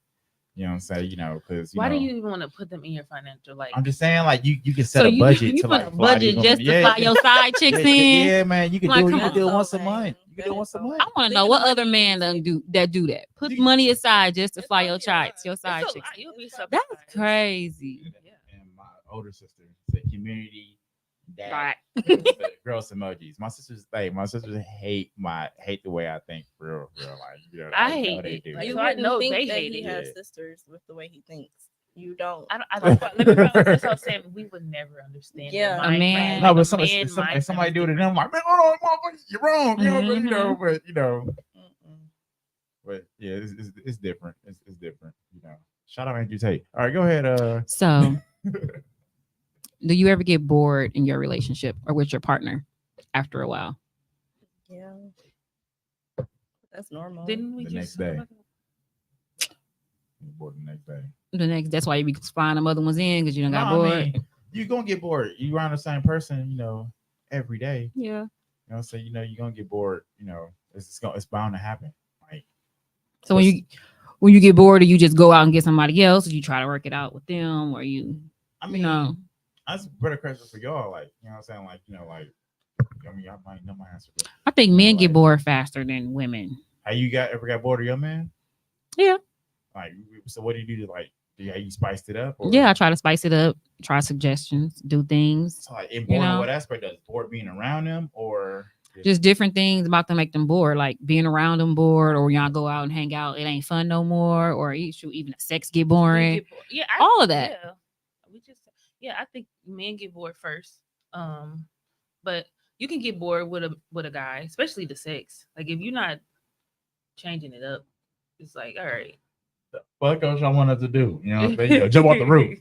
You know what I'm saying? You know, because Why do you even want to put them in your financial like? I'm just saying, like, you can set So a you budget you to put like a fly budget these just women. to fly your side chicks yeah, in. yeah, man, you can Like, do it. You come can do it on. once a So month. lame. You can That do it is once a so month. I want to know what other man done do that. Put money aside just to fly your chicks, your side It's a chicks. lot. You'll be surprised. That's crazy. Yeah. And my older sister said community dad Right. girls emojis. My sisters hate the way I think for real. Like, you know, I know hate they it. do. Like, You so I wouldn't know think they that hate he it. has Yeah. sisters with the way he thinks. You don't. I don't let me that's what I'm saying. We would never understand. the Yeah. A mind man- frame. No, Like, but a somebody, man if somebody mindset do it, is and I'm like, man, hold on, motherfucker, you're wrong. You know, but, you know, Mhm. but you know, Mm-mm. But yeah, it's different. It's different. You know. Shout out Andrew Tate. All right, go ahead. So, do you ever get bored in your relationship or with your partner after a while? Yeah. That's normal. Didn't we The just next day. talk about that? Bored the next day. That's why you be flying them other ones in because you don't got No, bored. I mean, you're gonna get bored. You around the same person, you know, every day. Yeah. You know, so you know you're gonna get bored. You know, it's bound to happen. Like, So when you get bored, do you just go out and get somebody else, or you try to work it out with them, or you? I You mean, know. that's a better question for y'all. Like, you know what I'm saying? Like, you know, like, I mean, y'all might know my answer. But I think men like- get bored faster than women. how you ever got bored of your man? Yeah. Like, so what do you do to like? How you spiced it up? Or, Yeah, I try to spice it up, try suggestions, do things, So like, in bored know. in what aspect? Does bored being around them or just different things about to make them bored, like being around them bored, or y'all go out and hang out, it ain't fun no more, or even sex get We boring. get bored. Yeah, All of that. Yeah, I think men get bored first. But you can get bored with a guy, especially the sex. Like if you're not changing it up, it's like, all right. the fuck else y'all want us to do? You know what I'm saying? You know, jump off the roof.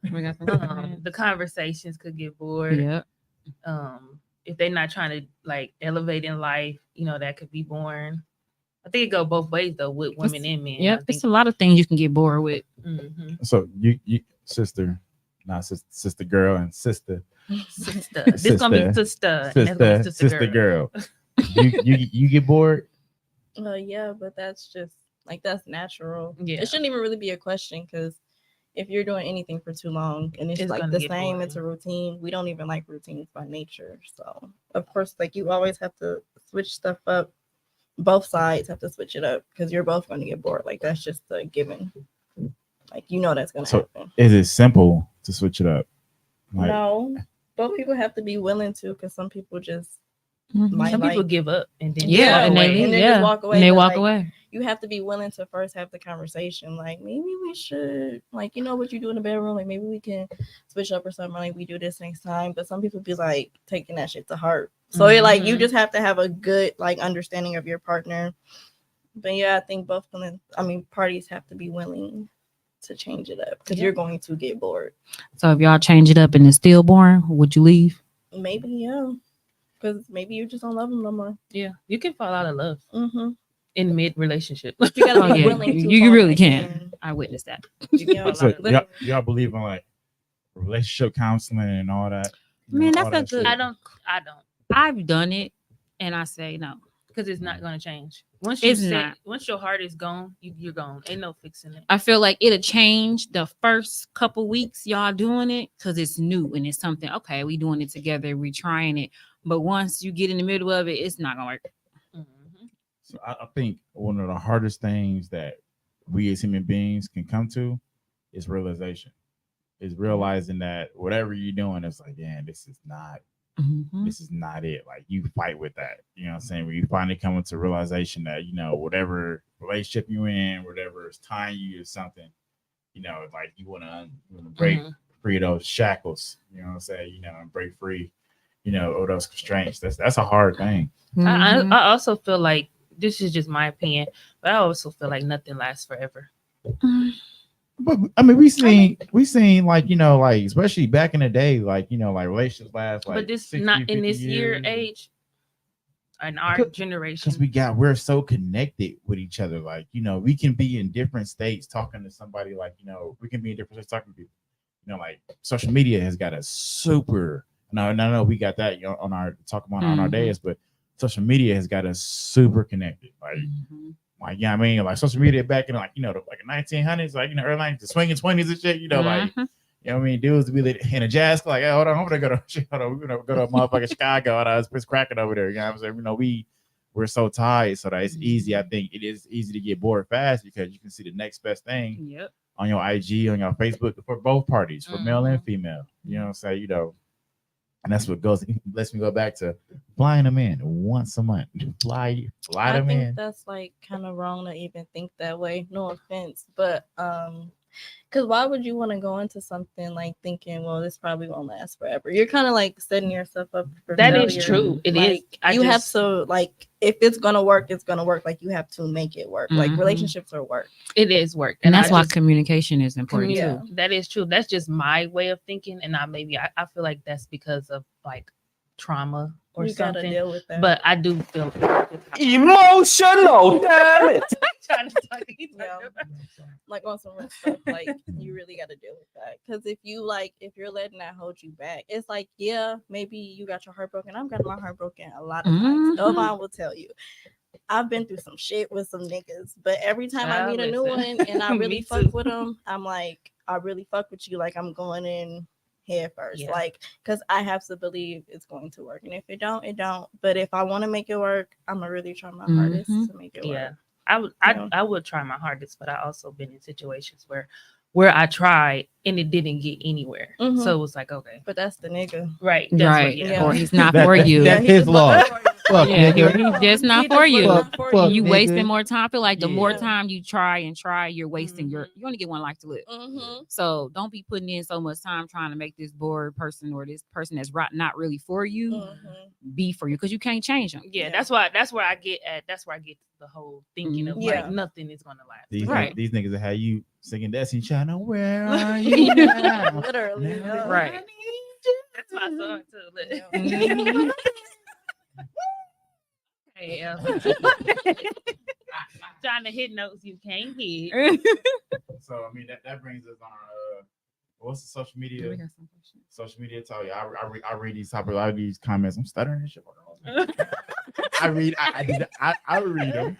We got The conversations could get bored. yeah. If they're not trying to like elevate in life, you know, that could be boring. I think it go both ways though with women and men. Yeah, I it's think. a lot of things you can get bored with. Mhm. So you sister, not sister girl and sister Sister. This gonna be sister. and that's gonna be sister girl. you get bored? Yeah, but that's just like that's natural. Yeah. It shouldn't even really be a question because if you're doing anything for too long and it's It's like gonna the get same, it's a routine. We don't even like routines by nature. So of course, like you always have to switch stuff up. Both sides have to switch it up because you're both going to get bored. Like that's just a given. Like you know that's going to So- happen. Is it simple to switch it up? Like, No, both people have to be willing to because some people just Mhm. might Some people like give up and then Yeah, walk and they away. leave. And then Yeah, just walk away, and they but, walk like, away. you have to be willing to first have the conversation. Like maybe we should, like, you know what you do in the bedroom. Like maybe we can switch up or something. Like we do this next time. But some people be like taking that shit to heart. So it like you Mhm. just have to have a good like understanding of your partner. But yeah, I think parties have to be willing to change it up because Yeah. you're going to get bored. So if y'all change it up and it's still boring, would you leave? Maybe yeah, because maybe you just don't love them no more. Yeah, you can fall out of love Mm-hmm. in mid relationship. You gotta Oh, be yeah, willing to. you fall really back can. in. I witnessed that. Yeah, So literally. y'all believe in like relationship counseling and all that? You Man, know, that's all a good- shit? I don't I've done it, and I say no. because it's not gonna change. Once It's not. once your heart is gone, you're gone. Ain't no fixing it. I feel like it'll change the first couple weeks y'all doing it because it's new and it's something. Okay, we doing it together, we trying it. But once you get in the middle of it, it's not gonna work. Mhm. So I think one of the hardest things that we as human beings can come to is realization. Is realizing that whatever you're doing, it's like, damn, this is not it. Like you fight with that. You know what I'm saying? When you finally come into realization that, you know, whatever relationship you're in, whatever is tying you to something, you know, like you wanna break free of those shackles, you know what I'm saying? You know, and break free, you know, of those constraints. That's a hard thing. Mhm. I also feel like this is just my opinion, but I also feel like nothing lasts forever. But I mean, we seen like, you know, like especially back in the day, like, you know, like relationships last like but this 60, not in 50 this year years. age, in our Because generation. we're so connected with each other. Like, you know, we can be in different states talking to somebody. Like, you know, we can be in different states talking to people. You know, like social media has got a super. No, we got that, you know, on our talk about on our Mhm. days, but social media has got us super connected. Like, yeah, I mean, like social media back in like, you know, the 1900s, like, you know, early the swinging 20s and shit. You know, like, Mhm. you know what I mean? Dudes be in a jazz club, like, hey, hold on, I'm gonna go to hold on, we're gonna go to motherfucking Chicago. It's cracking over there. You know what I'm saying? You know, we're so tired, so that it's easy. I think it is easy to get bored fast because you can see the next best thing Yep. on your IG, on your Facebook for both parties, for male and female. You know what I'm saying? You know, and that's what lets me go back to flying them in once a month. Fly I them think in. that's like kind of wrong to even think that way. No offense, but Because why would you want to go into something like thinking, well, this probably won't last forever? You're kind of like setting yourself up for That is failure. true. It is. Like, I you have just- to, like, if it's gonna work, it's gonna work. Like, you have to make it work. Like, Mhm. relationships are work. It is work, And that's I why just- communication is important Yeah. too. That is true. That's just my way of thinking, and I feel like that's because of like trauma or You gotta something. deal with that. But I do feel Emotional, damn it. trying to talk to you. Yeah. Like on some real stuff, like you really got to deal with that. Because if you're letting that hold you back, it's like, yeah, maybe you got your heart broken. I've got my heart broken a lot of times. Mhm. Nobody will tell you. I've been through some shit with some niggas, but every time I meet a new Listen. one and I Me really too. fuck with them, I'm like, I really fuck with you. Like, I'm going in head first, Yeah. like, because I have to believe it's going to work. And if it don't, it don't. But if I want to make it work, I'm gonna really try my hardest to make it Yeah. work. I would try my hardest, but I also been in situations where I tried and it didn't get anywhere. Mhm. So it was like, okay, But that's the nigga. right, that's Right. what, Yeah. Or he's not That- for that- you. That's he his just loss. wasn't for you. Fuck, Yeah, nigga. he's just not He for just you. wasn't for Fuck, You nigga. wasting more time. I feel like the more Yeah. time you try, you're wasting Mhm. you only get one life to live. Mhm. So don't be putting in so much time trying to make this bored person or this person that's not really for you Mhm. be for you, because you can't change them. yeah, Yeah. that's where I get at. That's where I get the whole thinking of Yeah. like nothing is gonna last. These, Right. these niggas that have you singing Destiny Child, where are you now? Literally. Now yeah. Right. I need you. That's my song too. Look. Yeah. Hey, trying to hit notes you can't hit. So I mean that brings us on what's the social media talk? Yeah, I read these topics, I read these comments. I'm stuttering and shit. I read them.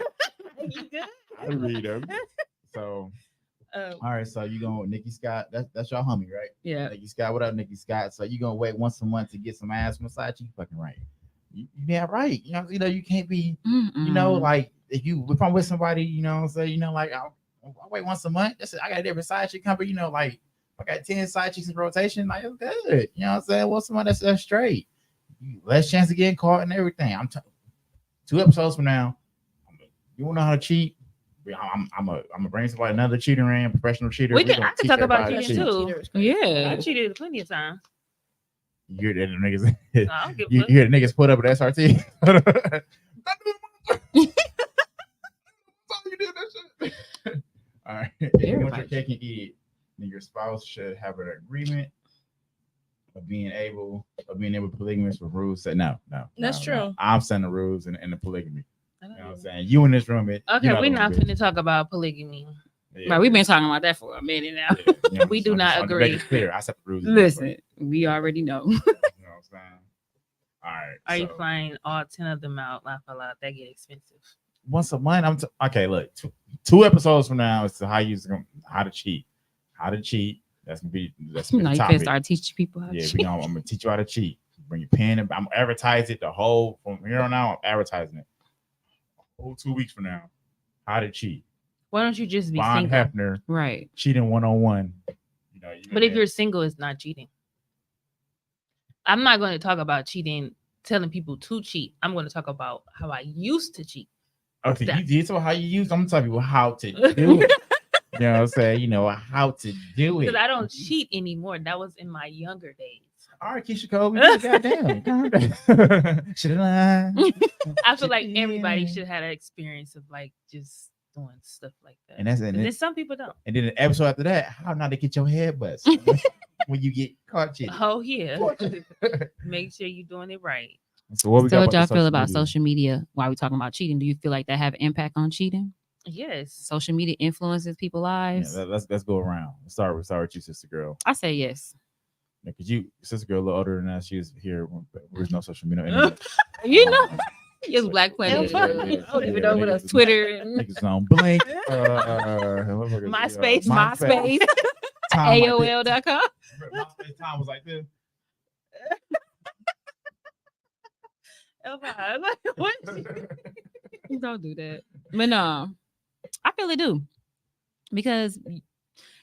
You good? I read them. So all right, so you going with Nikki Scott? That's your homie, right? Yeah. Nikki Scott, what up, Nikki Scott? So you gonna wait once a month to get some ass massage? You fucking right. You damn right. You know, you can't be, you know, like if I'm with somebody, you know what I'm saying, you know, like I wait once a month. That's it. I got a different side chick company, you know, like I got 10 side chicks in rotation, like it's good. You know what I'm saying? What's someone that's straight? Less chance of getting caught and everything. 2 episodes from now, you wanna know how to cheat? I'm gonna bring somebody another cheating ring, professional cheater. I gonna can teach talk about everybody to cheating cheat. too. I Yeah. cheated plenty of times. You hear that niggas? So I don't give a You fuck. hear the niggas put up at SRT? All right. If you want your cake and eat it, then your spouse should have an agreement of being able polygamous with rules. Say no. That's true. I'm setting the rules in the polygamy. I don't You know what I'm know. saying? You in this room, it. Okay, you know we're what not it is. finna talk about polygamy. Yeah. Right, we've been talking about that for a minute now. Yeah, you know, We do so not I'm just agree. making it clear. I set the rules. Listen, we already know. You know what I'm saying? All right. Are you so- flying all 10 of them out? Laugh a lot. That get expensive. once a month. Okay. Look, two episodes from now is to how to cheat. That's gonna be You the know, you can topic. start teaching people how to Yeah, cheat. I'm gonna teach you how to cheat. Bring your pen. I'm advertise it the whole from here on out. I'm advertising it. Whole 2 weeks from now, how to cheat. Why don't you just be Von single? Hefner Right. cheating 101. You know, But if you're single, it's not cheating. I'm not going to talk about cheating, telling people to cheat. I'm going to talk about how I used to cheat. okay, that- you did so how you use. I'm telling people how to do it. You know what I'm saying? You know how to do it. Because I don't cheat anymore. That was in my younger days. All right, Keisha Cole, goddamn. Calm down. Should have lied. I feel like everybody Yeah. should have an experience of like just doing stuff like that. And that's And it. then some people don't. And then the episode after that, how not to get your head bust when you get caught cheating. Oh yeah. Make sure you're doing it right. So what we So got what y'all the feel about media? social media while we talking about cheating? Do you feel like that have impact on cheating? Yes. Social media influences people's lives? Yeah, let's go around. Start with you, sister girl. I say yes. Because you, sister girl, a little older than us. She was here when there was no social media. internet. You know, it's Black Planet. Yeah, yeah, I don't even yeah, know what niggas else. was- Twitter and Niggas on Blink. MySpace. MySpace, Time like this. AOL.com. MySpace time was like this. What? Don't do that. But no, I feel it do. Because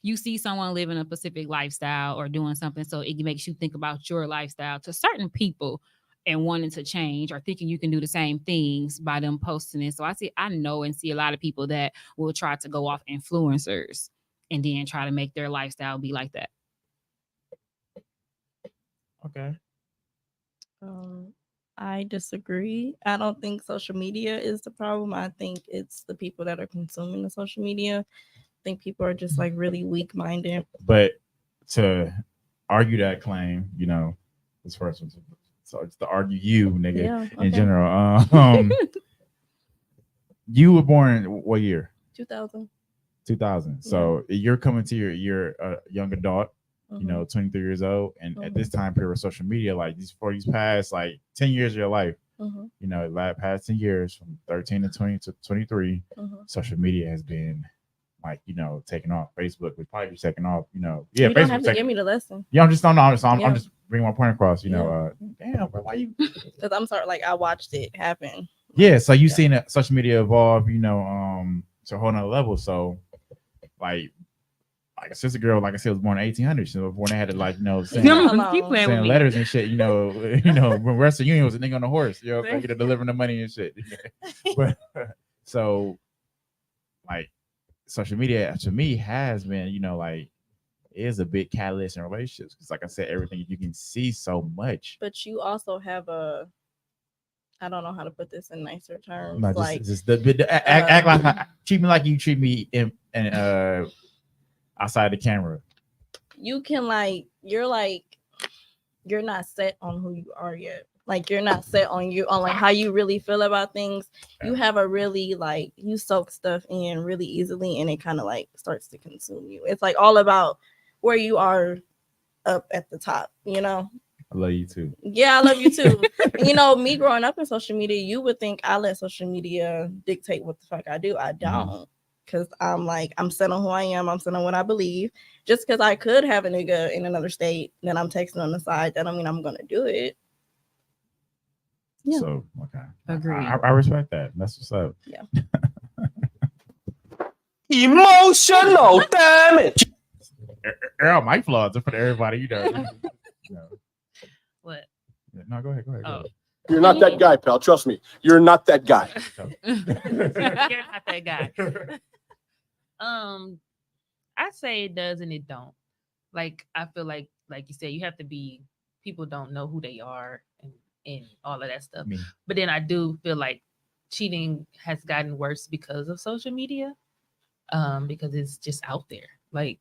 you see someone living a specific lifestyle or doing something, so it makes you think about your lifestyle to certain people and wanting to change or thinking you can do the same things by them posting it. So I know and see a lot of people that will try to go off influencers and then try to make their lifestyle be like that. Okay. I disagree. I don't think social media is the problem. I think it's the people that are consuming the social media. I think people are just like really weak-minded. But to argue that claim, this first one. So it's to argue you, nigga, Yeah, in okay. general. You were born what year? 2000. 2000. So you're coming to you're a young adult, Mhm. 23 years old, and at this time period of social media, like these past like 10 years of your life, Mhm. Like past 10 years from 13 to 20 to 23, Mhm. social media has been like taking off. Facebook would probably be taking off. Yeah, You don't have Facebook to give me the lesson Yeah, I'm just I'm Yeah. just bringing my point across. Yeah. Damn, but why you? because I'm sorry. Like I watched it happen. Yeah, so you Yeah. seen social media evolve, to a whole nother level. So, like a sister girl, like I said, was born in 1800s. So when they had to Leave her alone. Keep playing with send me. letters and shit, when Western Union was a nigga on a horse, delivering the money and shit. But so, like, social media to me has been, is a big catalyst in relationships because, like I said, everything you can see so much. But you also have I don't know how to put this in nicer terms. No, like act like treat me like you treat me in outside the camera. you can you're not set on who you are yet. Like you're not set on like how you really feel about things. You have a really you soak stuff in really easily and it kind of like starts to consume you. It's like all about where you are up at the top, I love you too. Yeah, I love you too. Me growing up in social media, you would think I let social media dictate what the fuck I do. I don't. Because I'm set on who I am. I'm set on what I believe. Just because I could have a nigga in another state that I'm texting on the side, that don't mean I'm going to do it. Yeah. So, okay. Agreed. I respect that. That's what's up. Yeah. Emotional damage. Earl, my flaws are for everybody, What? No, go ahead. Oh. You're not that guy, pal. Trust me. You're not that guy. You're not that guy. I say it does and it don't. Like I feel like you said, you have to be. People don't know who they are and all of that stuff. Me. But then I do feel like cheating has gotten worse because of social media. Because it's just out there. Like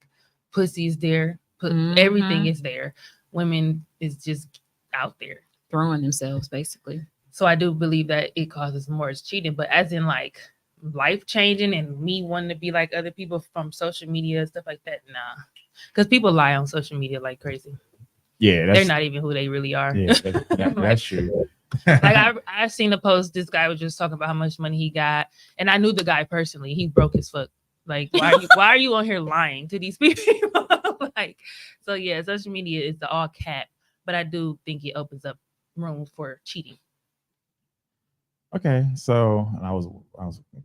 pussy is there, everything is there. Women is just out there Throwing themselves, basically. So I do believe that it causes more cheating, but as in like life changing and me wanting to be like other people from social media and stuff like that, nah. Because people lie on social media like crazy. Yeah, they're not even who they really are. Yeah, that's true. Like I seen a post. This guy was just talking about how much money he got, and I knew the guy personally. He broke as fuck. Like why are you on here lying to these people? Like, so yeah, social media is the all cap, but I do think it opens up room for cheating. Okay, so I was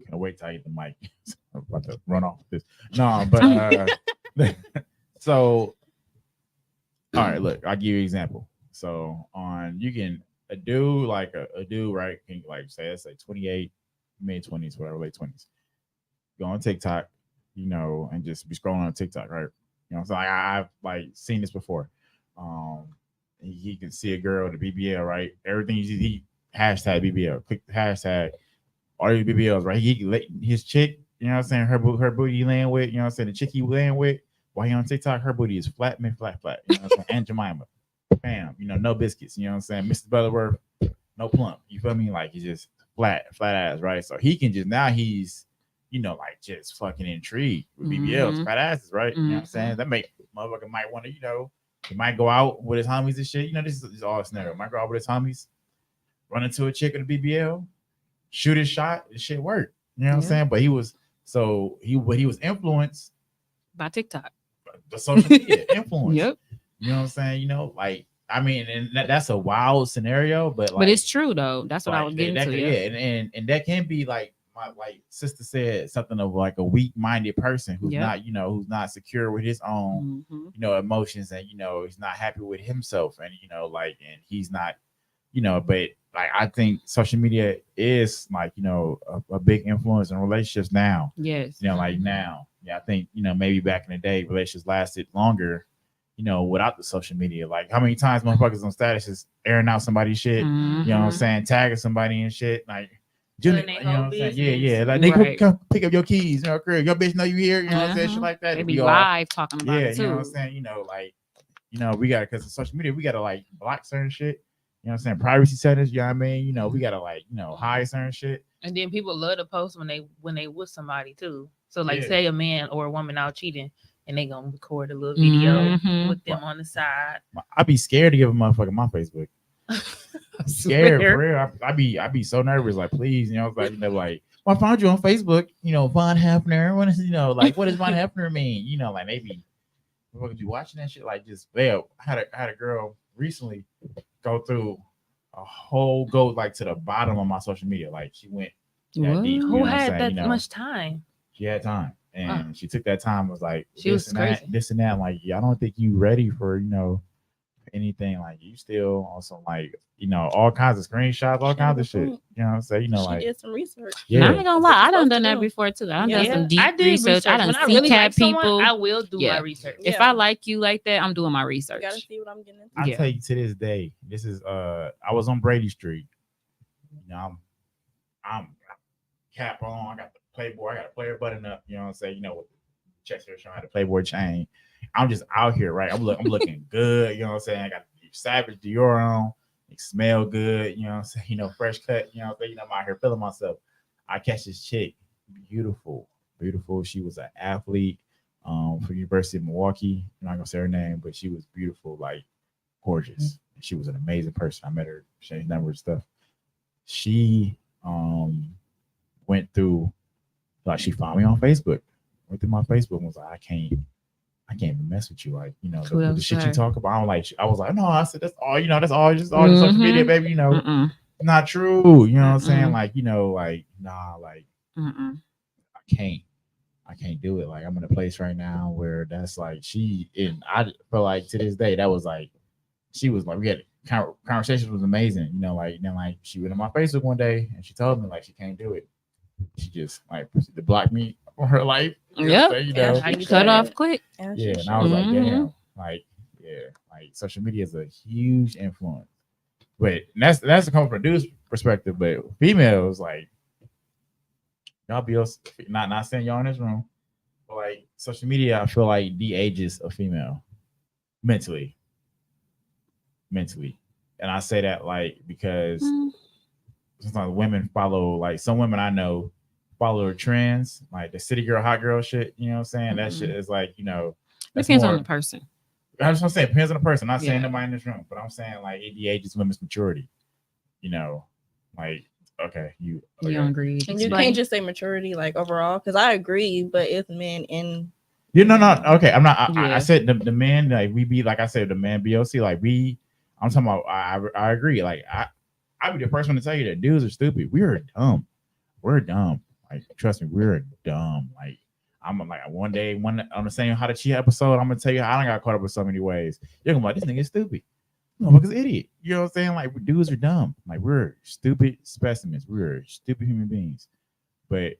gonna wait till I get the mic. I'm about to run off this. No, but so all right, look, I'll give you an example. So a dude right can say let's say 28, mid-20s, whatever, late 20s. Go on TikTok, and just be scrolling on TikTok, right? So I've seen this before. He can see a girl at the BBL, right? Everything he hashtag BBL, click the hashtag, all these BBLs, right? He can let his chick, her booty he laying with, the chick he laying with, while he on TikTok, her booty is flat, flat, and Jemima, bam, no biscuits, Mr. Butterworth, no plump, you feel me? Like he's just flat ass, right? So he can he's just fucking intrigued with BBLs, fat asses, right? You know what I'm saying? That make motherfucker might want to, he might go out with his homies and shit. This is all a scenario. Might go out with his homies, run into a chick at a BBL, shoot his shot, and shit worked. You know what I'm saying? But he was influenced by TikTok, the social media influence. Yep. You know what I'm saying? And that's a wild scenario, but it's true though. That's what I was getting to. Yeah, and that can be like my sister said, something of like a weak-minded person who's not, who's not secure with his own, emotions, and he's not happy with himself, and and he's not you know, but like I think social media is like, you know, a big influence in relationships now. Yes. You know, like now. Yeah, I think, you know, maybe back in the day relationships lasted longer, you know, without the social media. Like how many times motherfuckers on status is airing out somebody's shit, you know what I'm Mhm. saying, tagging somebody and shit. Like Telling you their know what whole I'm saying? Yeah, business. yeah. Like they Right. come pick up your keys, you know, crib. Your bitch know you here, you know what I'm saying? Shit Mhm. like that. They We be all- live talking about yeah, it you know what too. I'm saying? You know, like, you know, we gotta because of social media, we gotta like block certain shit. You know what I'm saying? Privacy settings, you know what I mean? You know, we gotta like, you know, hide certain shit. And then people love to post when they with somebody too. So like Yeah. say a man or a woman out cheating and they gonna record a little video Mhm. with them on the side. I'd be scared to give a motherfucker my Facebook. I Scared swear. for real. I be so nervous. Like, please, you know, like, you know, like, well, I found you on Facebook. You know, Von Hefner. What is, you know, like, what does Von Hefner mean? You know, like maybe we'll be watching that shit. Like, just well, I had a girl recently go through go like to the bottom of my social media. Like, she went that What? deep. You know Who what I'm had saying? that You know, much time? she had time, and she took that time. Was like, She this was and that, crazy. this and that. Like, yeah, I don't think you ready for, you know, anything. Like, you still on some like, you know, all kinds of screenshots, all She kinds had a of shit. point. You know what I'm saying? You know, She like, did some research. Now, I yeah, ain't gonna That's what lie, you're I done supposed done to that do. before too. I done Yeah. done some deep I did research. I done When I see really cat like someone, people. I will do Yeah. my research. If Yeah. I like you like that, I'm doing my research. You gotta see what I'm getting into. I Yeah. tell you to this day, this is I was on Brady Street. You know, I'm cap on, I got the Playboy, I got a player button up, you know what I'm saying? You know, with the chest hair showing, I had the Playboy chain. I'm just out here, right? I'm looking good, you know what I'm saying? I got the Savage Dior on, it smell good, you know what I'm saying? You know, fresh cut, you know what I'm saying? You know, I'm out here feeling myself. I catch this chick, beautiful. She was an athlete for University of Milwaukee. I'm not gonna say her name, but she was beautiful, like gorgeous. She was an amazing person. I met her, exchanged numbers, stuff. She went through, like, she found me on Facebook, went through my Facebook and was like, I can't even mess with you. Like, you know, Who the else shit you her? talk about. I was like, no, I said, that's all, you know, that's all just social media, Mhm. baby, you know, Mm-mm. not true. You know what I'm saying? Mm-mm. Like, you know, like, nah, like, Mm-mm. I can't do it. Like, I'm in a place right now where that's like I feel like to this day that was like she was like, we had conversations was amazing, you know, like then like she went on my Facebook one day and she told me like she can't do it. She just like proceeded to block me from her life. You know what I'm Yep. saying? You Yeah, know, How you Cut should. off quick. As yeah. she And I was like, Mhm. damn, like, yeah, like social media is a huge influence. But that's a coming from a dude's perspective, but females like y'all be not saying y'all in this room, but like social media, I feel like de-ages a female mentally. And I say that like because Mm. sometimes women follow, like some women I know follow trends, like the city girl, hot girl shit. You know what I'm saying? That shit is like, you know, that's Depends more, on the person. I just want to say it depends on the person. I'm not saying Yeah. nobody in this room, but I'm saying like it de-ages women's maturity. You know, like okay, you You don't agree. And you Explain. can't just say maturity like overall, because I agree, but it's men in You know, no, okay. I'm not. I Yeah. said the man, like we be, like I said, the man BOC, like we. I'm talking about. I agree. Like I be the first one to tell you that dudes are stupid. We're dumb. We're dumb. Like trust me, we're dumb. Like I'm like one day, on the same How to Cheat episode, I'm gonna tell you how I got caught up with so many ways. You're gonna be like, this nigga is stupid. Motherfucker's idiot. You know what I'm saying? Like dudes are dumb. Like we're stupid specimens. We're stupid human beings. But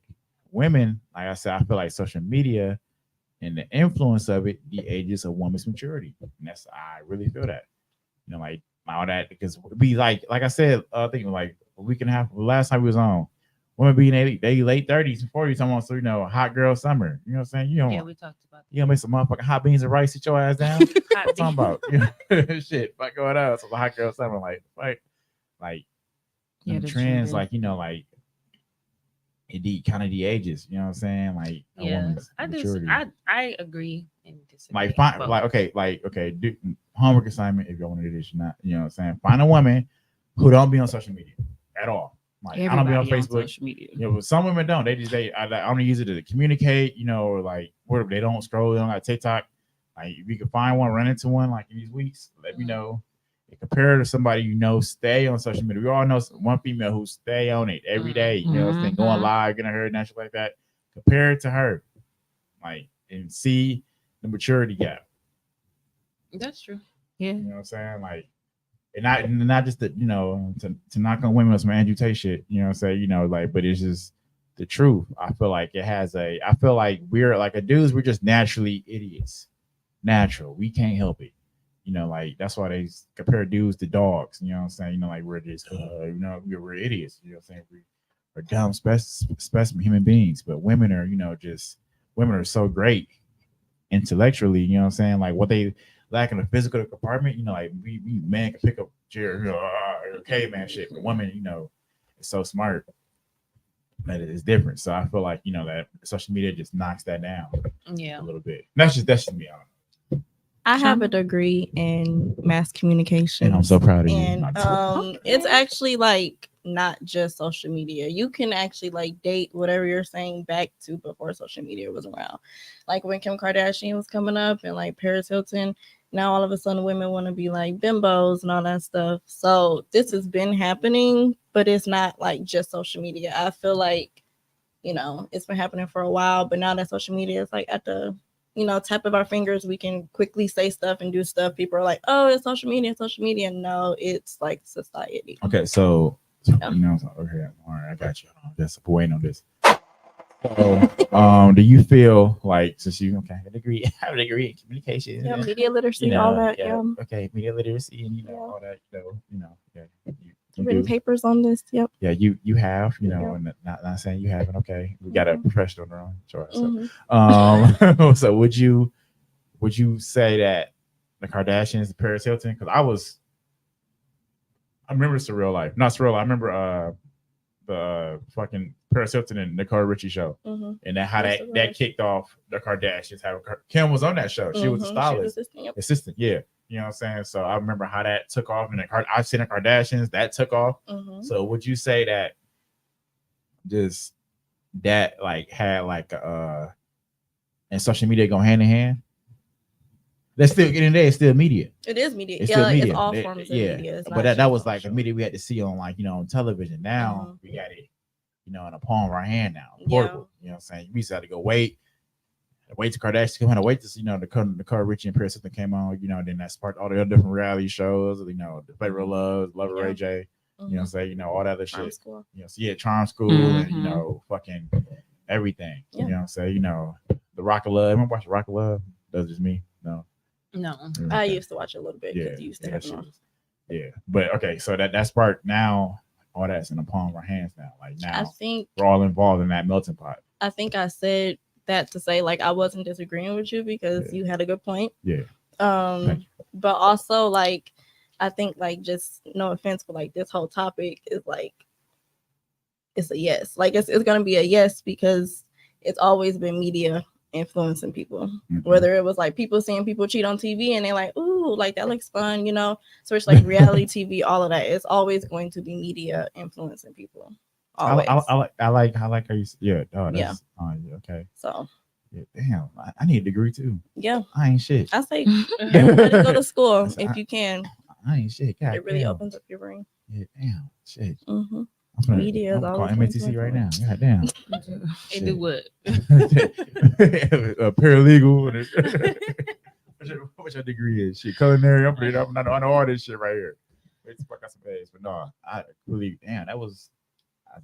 women, like I said, I feel like social media and the influence of it, the ages of woman's maturity. And that's, I really feel that. You know, like all that, because we like I said, I think like a week and a half last time we was on, women being they late 30s and 40s, almost, you know, hot girl summer. You know what I'm saying? You know, Yeah, we talked about you gonna make some motherfucking hot beans and rice, sit your ass down. that. What I'm talking about? You know, shit, fuck going on. So the hot girl summer, like Yeah, them the trends, trend. like, you know, like it kind of the ages, you know what I'm saying? Like a Yeah, woman's maturity. I agree and disagree. Like find Both. like okay, do homework assignment if you want to do this, not, you know what I'm saying? Find a woman who don't be on social media at all. Like I don't be on Everybody Facebook. social media. You know, but some women don't. I only use it to communicate, you know, or like where they don't scroll, they don't got TikTok. Like if you can find one, run into one like in these weeks, let me know. And compare to somebody you know, stay on social media. We all know one female who stay on it every day, you know what I'm saying? Going Mhm. live, getting her and shit like that. Compare it to her. Like, and see the maturity gap. That's true. Yeah. You know what I'm saying? Like, and not just that, to knock on women with some Andrew Tate shit, like, but it's just the truth. I feel like I feel like we're like dudes, we're just naturally idiots. Natural. We can't help it. Like that's why they compare dudes to dogs. You know what I'm saying? Like we're just, we're idiots. You know what I'm saying? We're dumb specimen human beings, but women are, women are so great intellectually. You know what I'm saying? Like what they lack in the physical department. Like we man can pick up chair, caveman shit, but women, is so smart that it's different. So I feel like that social media just knocks that down Yeah. a little bit. That's just me. I have a degree in mass communication. And I'm so proud of you. And it's actually like not just social media. You can actually like date whatever you're saying back to before social media was around. Like when Kim Kardashian was coming up and like Paris Hilton, now all of a sudden women want to be like bimbos and all that stuff. So this has been happening, but it's not like just social media. I feel like, it's been happening for a while, but now that social media is like at the tap of our fingers, we can quickly say stuff and do stuff. People are like, oh, it's social media. No, it's like society. Okay, so over here. All right, I got you. Just waiting on this. So, do you feel like since you have a degree in communication, media literacy, all that, okay, media literacy, and all that, you written do. papers on this, yep. Yeah, you have, and not saying you haven't. Okay, we got a professional in the room. Sure. So, so would you say that the Kardashians, the Paris Hilton? Because I remember surreal life, not surreal. I remember the fucking Paris Hilton and Nicole Richie show, and how that kicked off the Kardashians. How Kim was on that show. She was a stylist, assistant. Yeah. You know what I'm saying? So I remember how that took off, and I've seen the Kardashians that took off. So would you say that just that like had like and social media go hand in hand? Let's still get in there. It's still media. It is media. It's still media. It's all forms of media. It's but that was like a media we had to see on like on television. Now we got it, in the palm of our hand now, portable. You know what I'm saying? We used to have to go wait to Kardashian come out, wait to see, the Nicole Richie and Paris Hilton came on, then that sparked all the other different reality shows, the Flavor of Love, Lover Ray J, you know what I'm saying, all that other Charm shit. School. Charm School, and fucking everything. You know what I'm saying? The Rock of Love. Remember watching Rock of Love? That's just me. No. I used to watch it a little bit because you used to have it on. Yeah. But okay, so that sparked now, all that's in the palm of our hands now. Like now I think we're all involved in that melting pot. I think I said that to say like I wasn't disagreeing with you because you had a good point. Yeah. But also like I think like just no offense, but like this whole topic is like it's a yes. Like it's gonna be a yes because it's always been media influencing people. Whether it was like people seeing people cheat on TV and they're like, ooh, like that looks fun, So it's like reality TV, all of that. It's always going to be media influencing people. Always. I like how you okay. So damn, I need a degree too. Yeah, I ain't shit. I say everybody go to school if you can. I ain't shit. God, it really opens up your brain. Yeah, damn, shit. Media is I'm always calling MATC right now. God damn. And do what? A paralegal. What's your degree is? Shit, culinary. I'm putting it up. I know all this shit right here. Wait to fuck out some face, but no, I really damn. That was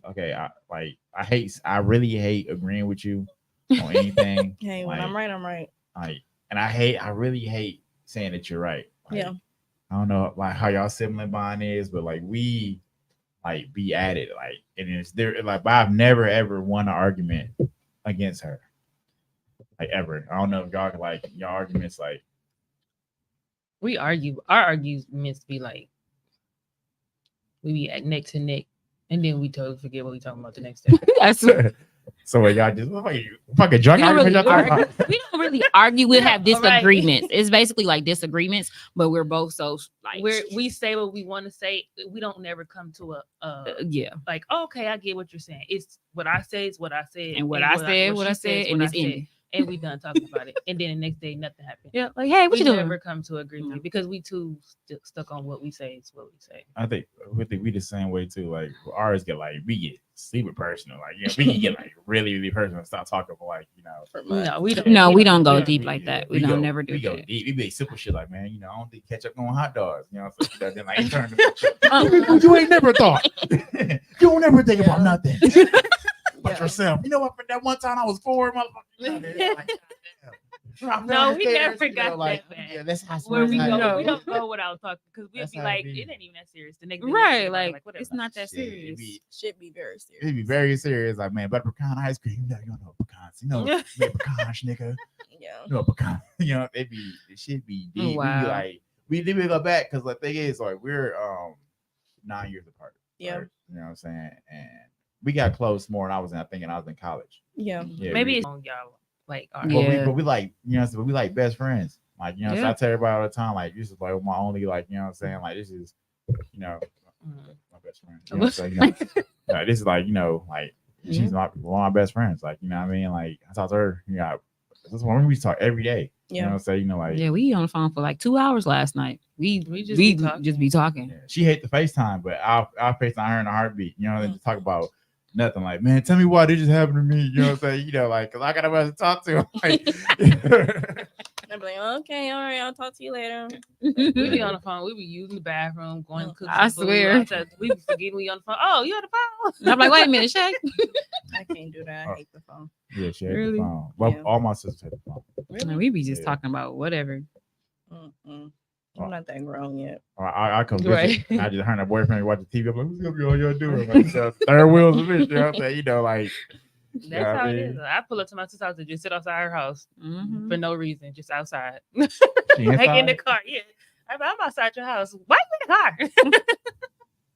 okay. I really hate agreeing with you on anything. Hey, when I'm right, I'm right. I really hate saying that you're right. Yeah. I don't know like how y'all sibling bond is, but like we like be at it, like, and it's there. Like I've never ever won an argument against her, like ever. I don't know if y'all like your arguments like. We argue. Our arguments be like we be at neck to neck, and then we totally forget what we talking about the next day. That's So y'all just fucking drunk. We don't really argue. We have disagreements. It's basically like disagreements, but we're both so like we say what we want to say. We don't never come to a like, oh, okay, I get what you're saying. It's what I say is what I said, and what I said, and it's in. and we done talking about it, and then the next day nothing happened. Yeah, like, hey, what We you doing? never come to agreement No. because we too stuck on what we say is what we say. I think we the same way too. Like ours get like we get super personal. Like we can get like really personal and start talking about like For months. No, we don't. No, we don't go Yeah, deep like that. We don't never do we go that. deep. We be simple shit like, man, I don't think ketchup on hot dogs. You know, so then like it turned Oh. you ain't never thought. You don't never think about nothing. About Yeah. yourself. You know what? That one time I was 4, motherfucker. No, we never got that bad. Yeah, that's how Where we I go, know. we don't go without talking because we'd That's be how it like, be. it ain't even that serious. The next day, Right, we like, whatever. it's not that Shit, it serious. be- Should be very serious. It'd be very serious. Like, man, butter pecan ice cream. You don't know pecans. You know, make pecans, nigga. Yeah. You know, pecan. You know, it should be deep. Wow. We be like, we did go back because the thing is, like, we're 9 years apart. Yeah. right? You know what I'm saying? And we got close more, and I was in college. Yeah. Yeah, Maybe we, it's on y'all. Like, all but, right. Yeah. but we like, you know, so we like best friends. Like, you know, so Yeah. I tell everybody all the time, like, this is like my only, like, you know what I'm saying? Like, this is, you know, Mhm. my best friend. You know what I'm saying? You know, this is like, you know, like she's one of my best friends. Like, you know what I mean? Like, I talk to her, you know, that's why we talk every day. You know what Yeah. I'm saying? You know, like, Yeah, we on the phone for like 2 hours last night. We just we be talking. just be talking. yeah, she hate the FaceTime, but I'll FaceTime her in a heartbeat. You know, and just talk about nothing. Like, man, tell me why this just happened to me. You know what I'm saying? You know, like, cause I got nobody to talk to. Like, I'm like, okay, all right, I'll talk to you later. We be on the phone. We be using the bathroom, going to cook. I some food. swear. Outside. We be forgetting we on the phone. Oh, you on the phone? And I'm like, wait a minute, Shay. I can't do that. I hate the phone. yeah, she had Really? the phone. Well, Yeah. all my sisters had the phone. And we be just Yeah. talking about whatever. Mm-mm. I'm not that grown yet. I come visit. Right. I just heard her boyfriend watch the TV. I'm like, what's gonna be all y'all doing? Like, third wheels of it. You know what I'm saying? You know, like, That's Yeah, I how it mean- is. I pull up to my sister's house and just sit outside her house Mhm. for no reason, just outside. she Like in the inside? car. Yeah. I'm outside your house. Why you in the car?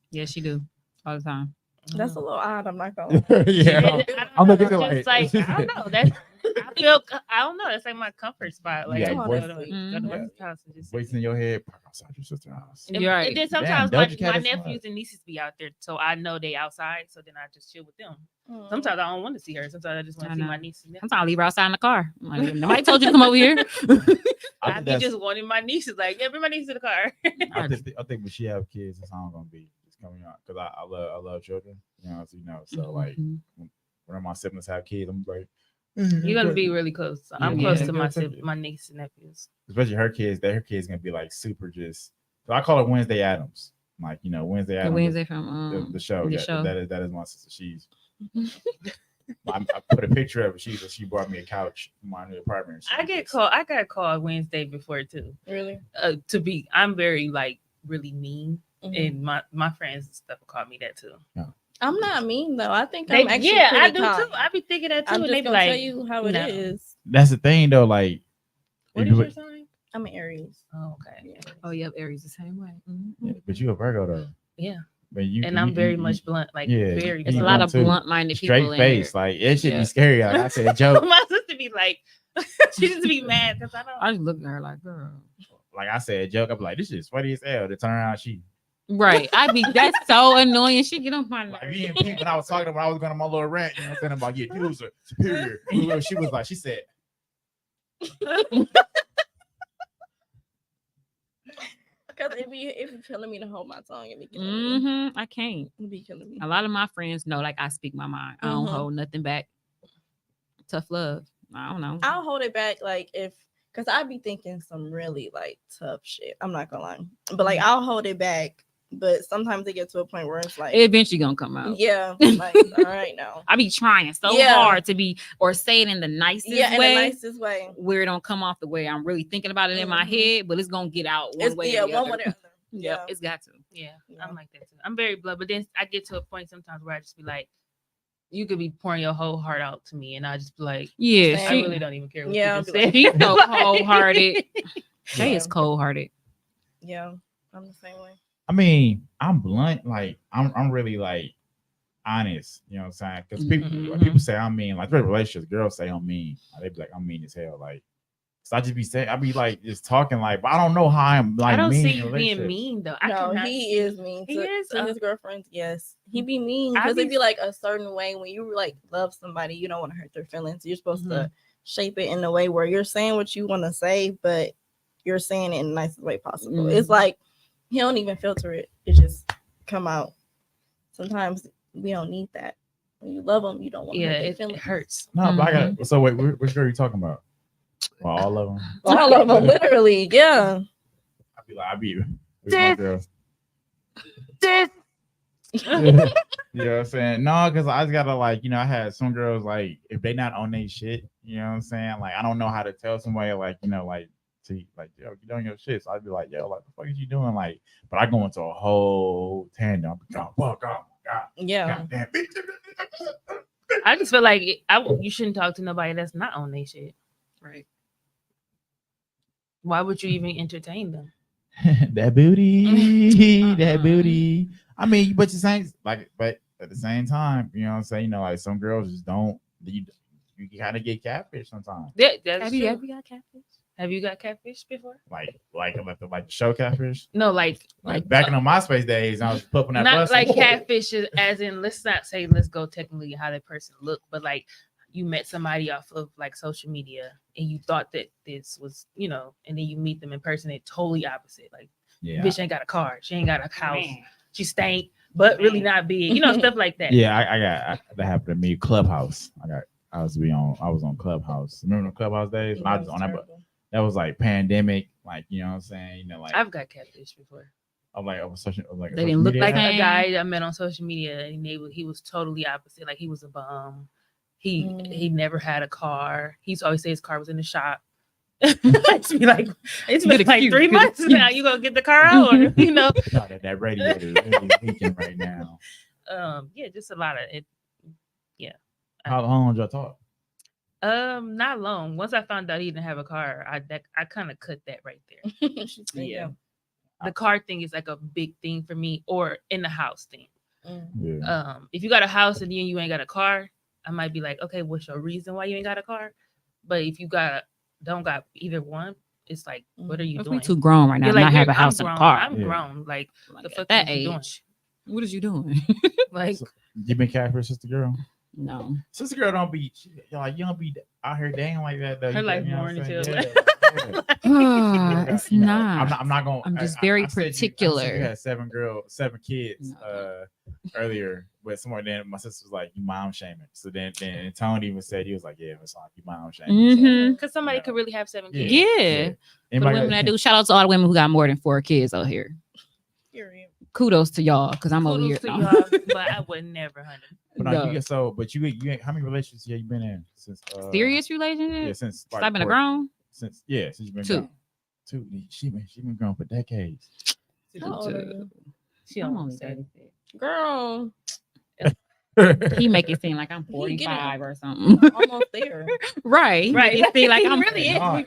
Yeah, she do all the time. That's a little odd. I'm not gonna. yeah. I don't I'm know, looking at just like- like I don't know. That's I feel I don't know. That's like my comfort spot. Like Yeah, I voice- go to Mhm. my sister's house and just Voice in your head, park outside your sister's house. And, You're right. and then Damn, sometimes Doja Cat my is smart. nephews and nieces be out there, so I know they outside. So then I just chill with them. Mm. Sometimes I don't want to see her. Sometimes I just want I to see know. my nieces. And nephews. Sometimes I leave her outside in the car. I'm like, nobody told you to come over here. I think be that's- just wanting my nieces. Like, yeah, bring my nieces to the car. I think when she have kids, that's how I'm gonna be. It's coming out because I love children. So like Mhm. when my siblings have kids, I'm like, You're gonna be really close. I'm Yeah. close Yeah. to my nieces and nephews. especially her kids. Her kids gonna be like super just. So I call her Wednesday Adams. Like, you know, Wednesday The Adams. Wednesday from The show. the Yeah, show. That is my sister. She's. I put a picture of it. She brought me a couch in my new apartment. I got called Wednesday before too. Really? I'm very like really mean, Mhm. and my friends and stuff call me that too. I'm not mean though. I think They, I'm actually yeah, I pretty do kind. too. I be thinking that too, I'm and just they be gonna like, tell you how it is. no. That's the thing though. Like, "What if is you- your sign?" I'm an Aries. Oh, okay. Yeah. Oh, yep, Aries the same way. Mhm. yeah, but you a Virgo though. Yeah, But you and I'm you- very you- much blunt. Like yeah, very. It's you a blunt. lot of too. blunt-minded straight people in face. here. Like it should Yeah. be scary. Like I said, a joke. My sister be like, she just be mad because I don't. I just look at her like, girl. Like I said, a joke. I'm like, this is funny as hell. To turn around, she Right. That's so annoying. She get on my like nerves. me and Pete when I was talking to her, when I was going on my little rant. You know what I'm saying about yeah, you was a superior. She was like, she said, Because it be killing me to hold my tongue. It be killing me. Mm-hmm. I can't. It be killing me. A lot of my friends know, like, I speak my mind. I don't Mhm. hold nothing back. Tough love. I don't know. I'll hold it back, like because I be thinking some really like tough shit. I'm not gonna lie, but like I'll hold it back. But sometimes it gets to a point where it's like, It eventually gonna come out. yeah, like all right now, I be trying so Yeah. hard to be or say it in the nicest yeah, in way, the nicest way. where it don't come off the way I'm really thinking about it in my Mhm. head, but it's gonna get out one It's way. yeah, or the one other. way or the other. Yeah, Yeah, it's got to. Yeah, Yeah. I'm like that too. I'm very blunt, but then I get to a point sometimes where I just be like, you could be pouring your whole heart out to me, and I just be like, Yeah, Same. I she, really don't even care what Yeah, you I'll just be like- said. she's so cold-hearted. Shay is Yeah. cold-hearted. yeah, I'm the same way. I mean, I'm blunt. Like I'm really like honest. You know what I'm saying? Because people Mhm. people say I'm mean. Like their relationships, girls say I'm mean. Like, they be like I'm mean as hell. Like so I just be saying I be like just talking like, but I don't know how I'm like I don't mean see in you being relationships. mean though. I No, cannot he see- is mean He to, is, to his girlfriends. Yes, he be mean I because be- it be like a certain way when you like love somebody, you don't want to hurt their feelings. You're supposed to shape it in a way where you're saying what you want to say, but you're saying it in the nicest way possible. It's like he don't even filter it; it just come out. Sometimes we don't need that. When you love them, you don't want to Yeah, hurt their it feelings. hurts. No, but I got. So wait, which girl are you talking about? Well, all of them. All of them, literally, yeah. I be with my girl. You know what I'm saying? No, because I just gotta like, I had some girls like if they not on their shit, you know what I'm saying? Like I don't know how to tell somebody like, like to like, yo, you doing your shit. So I'd be like, yo, like the fuck is you doing? Like, but I go into a whole tandem. Oh, fuck, oh my god. Yeah. God damn. I just feel like you shouldn't talk to nobody that's not on their shit. Right. Why would you even entertain them? That booty, Uh-uh. that booty. I mean, but but at the same time, you know what I'm saying? You know, like some girls just don't. You kind of get catfish sometimes. That's Have true. you ever got catfish? Have you got catfish before? Like the show catfish. No, like Like back in the MySpace days, I was putting that not bus. like catfish as in let's not say let's go technically how that person looked, but like you met somebody off of like social media and you thought that this was, and then you meet them in person, it's totally opposite. Like Yeah, bitch ain't got a car, she ain't got a house, she stank, but really not big, stuff like that. yeah. I got that happened to me. Clubhouse. I was on Clubhouse. Remember the Clubhouse days? When I was on that. That was like pandemic. Like you know what I'm saying. Like I've got catfish before. I'm like over social. Like They didn't look Like Same. a guy I met on social media, and he was totally opposite. Like he was a bum. He never had a car. He used to always say his car was in the shop. It's been like Good 3 excuse, months good now. You gonna get the car out, or No, that radio is really leaking right now. Yeah, just a lot of it. How long did y'all talk? Not long. Once I found out he didn't have a car, I kind of cut that right there. She said, Yeah, the car thing is like a big thing for me, or in the house thing. Yeah. If you got a house and then you ain't got a car, I might be like, okay, what's your reason why you ain't got a car? But if you don't got either one, it's like, what are you We doing? too grown right now. You're to not have a I'm house and a grown. car. I'm Yeah. grown. Like Like, the at fuck that is you doing? age, what is you doing? Like So, you been catfish, sister girl? No. Sister girl don't be like you don't be out here dating like that though. Her You life know what boring I'm as saying? hell. Yeah. It's You know, not. I'm not gonna. I'm just very I said particular. You had 7 kids No. earlier, but somewhere then my sister was like, "You mom shaming." So then Tony even said he was like, "Yeah, it's like you mom shaming." Mhm. because somebody Yeah. could really have 7 Yeah. kids. Yeah. For the Anybody women got- that do, shout out to all the women who got more than 4 kids out here. Period. Kudos to y'all, because I'm over here. Kudos to No. y'all, but I would never, honey. But no, No. you get but you ain't, how many relationships have you been in since? Serious Yeah, relationship? since Since I've been a grown? Since since you've been 2. grown. 2. She been grown for decades. How old are you? She I'm almost only said 36. Girl, He make it seem like I'm He getting- 45 or something. almost there. right. He Right. make it seem like He I'm really is. Nah.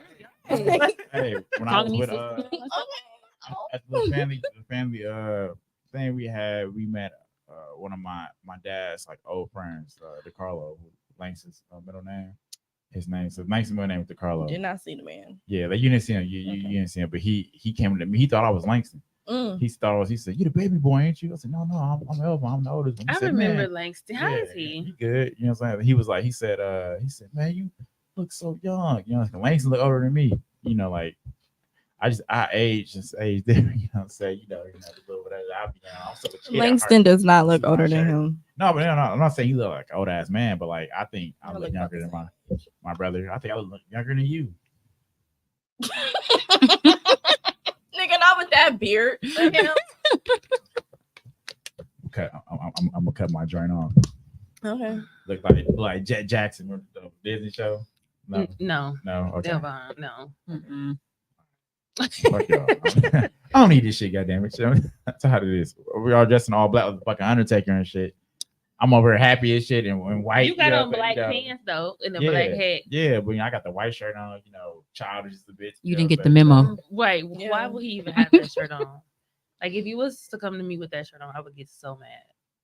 Hey, when I Calling was me with sister. at the family thing we had, we met one of my dad's like old friends, DeCarlo, Langston's middle name. His name, so Langston's middle name was DeCarlo. Did not see the man. Yeah, like you didn't see him. You Okay. didn't see him, but he came to me. He thought I was Langston. He said, "You the baby boy, ain't you?" I said, "No, I'm Elva. I'm the oldest one." He I said, remember "Man, Langston. How is he? He good. You know what I'm saying? He was like, he said, "Man, you look so young." You know, Langston look older than me. You know, like I age different. You know what I'm saying? You know, a little whatever. I'm still a kid at Langston heart. does not look See my older than shirt. him. No, but no, I'm not saying you look like an old ass man, but like I think I I look look younger than about my brother. I think I look younger than you. Nigga, not with that beard. Like him. I'm gonna cut my joint off. Okay. Look like Jet Jackson, remember the Disney show. No, No, okay. no. Mm-mm. Fuck y'all. I don't need this shit, goddamn it. That's how it is. We all dressed in all black with the fucking Undertaker and shit. I'm over here happy as shit and white. You got know, on but, black you know, pants though, and a yeah, black hat. Yeah, but I got the white shirt on, childish as a bitch. You didn't get the memo. Wait, Yeah. why would he even have that shirt on? Like if you was to come to me with that shirt on, I would get so mad.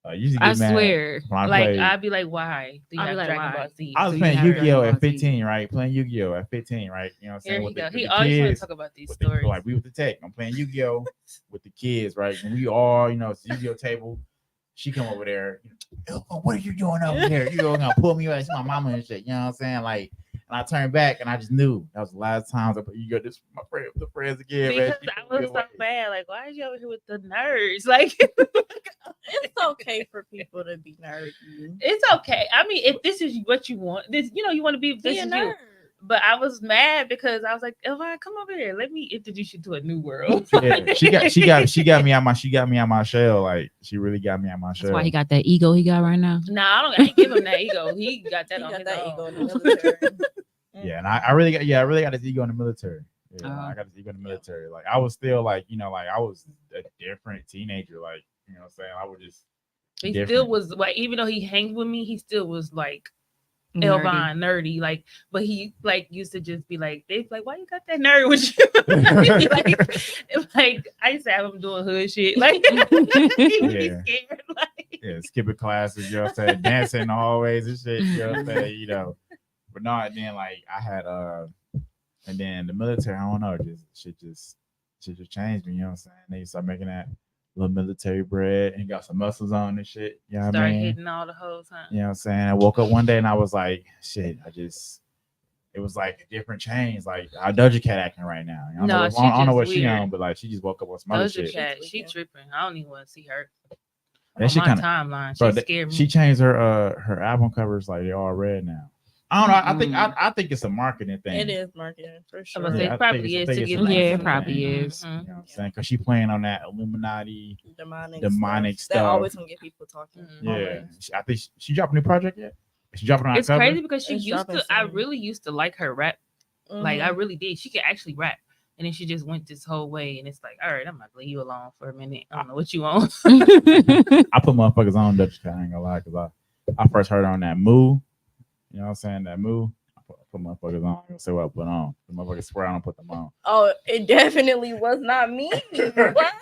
I usually I get mad swear. when I Like played- I'd be like, why do you I'd be have like, Dragon why? Ball Z? I was So you playing have Yu-Gi-Oh Dragon at Ball Z. 15, right? Playing Yu-Gi-Oh at 15, right? You know what I'm saying? Here he With go. the He always want to kids, talk about these with stories. like we with the tech. I'm playing Yu-Gi-Oh with the kids, right? And we all, it's a Yu-Gi-Oh table. She come over there. "Oh, what are you doing over there? You're gonna pull me away. It's my mama and shit. You know what I'm saying? Like, And I turned back and I just knew that was the last time. I was like, you got this, my friend, the friends again, man. Because I was so bad. Like, why is you over here with the nerds? Like, It's okay for people to be nerdy. it's okay. I mean, if this is what you want, this, you want to be, this Be a is you. nerd. But I was mad because I was like, Elvira, come over here. Let me introduce you to a new world. Yeah, she got me out my shell. Like she really got me out my shell. That's why he got that ego he got right now. Nah, I ain't give him that ego. He got that He on got his that own. ego in the military. Yeah, and I really got this ego in the military. Yeah, Oh. I got this ego in the military. Like I was still like, like I was a different teenager. Like, what I'm saying? I was just He different. still was like, even though he hanged with me, he still was like Nerdy. Elvon nerdy. Like, but he like used to just be like, they like, why you got that nerd with you? like I used to have him doing hood shit. Like he would be Yeah. scared. Like yeah, skipping classes, you know what I'm saying, dancing in the hallways and shit, you know what I'm saying, But no, and then like I had and then the military, I don't know, shit just changed me, you know what I'm saying? They started making that little military bread and got some muscles on and shit. You know what I start mean? hitting all the hoes, huh? You know what I'm saying? I woke up one day and I was like, shit, it was like a different change. Like how Doja Cat acting right now. I don't No, know, she I don't know just what she weird. on, but like she just woke up with some other Doja shit. Cat, she tripping. I don't even want to see her That on shit my kinda, timeline. bro, She scared me. she changed her album covers, like they're all red now. I don't know. I think it's a marketing thing. It is marketing for I'm sure. gonna say I probably think is it's- to I think get it's a Yeah, it marketing probably thing. is. Mhm. You know what I'm saying? Because she playing on that Illuminati. Demonic stuff. That always gonna get people talking. Mhm. Yeah, Always. I think she dropped a new project yet. She dropping on It's October. crazy because she It's used dropping to. I soon. really used to like her rap. Like I Mhm. really did. She could actually rap. And then she just went this whole way, and it's like, all right, I'm gonna leave you alone for a minute. I don't know what you want. I put motherfuckers on Dutch Cat. I ain't gonna lie, because I first heard her on that Moo. You know what I'm saying? That Moo. I put motherfuckers on. I ain't gonna say what I put on. The motherfuckers swear I don't put them on. Oh, it definitely was not me. What?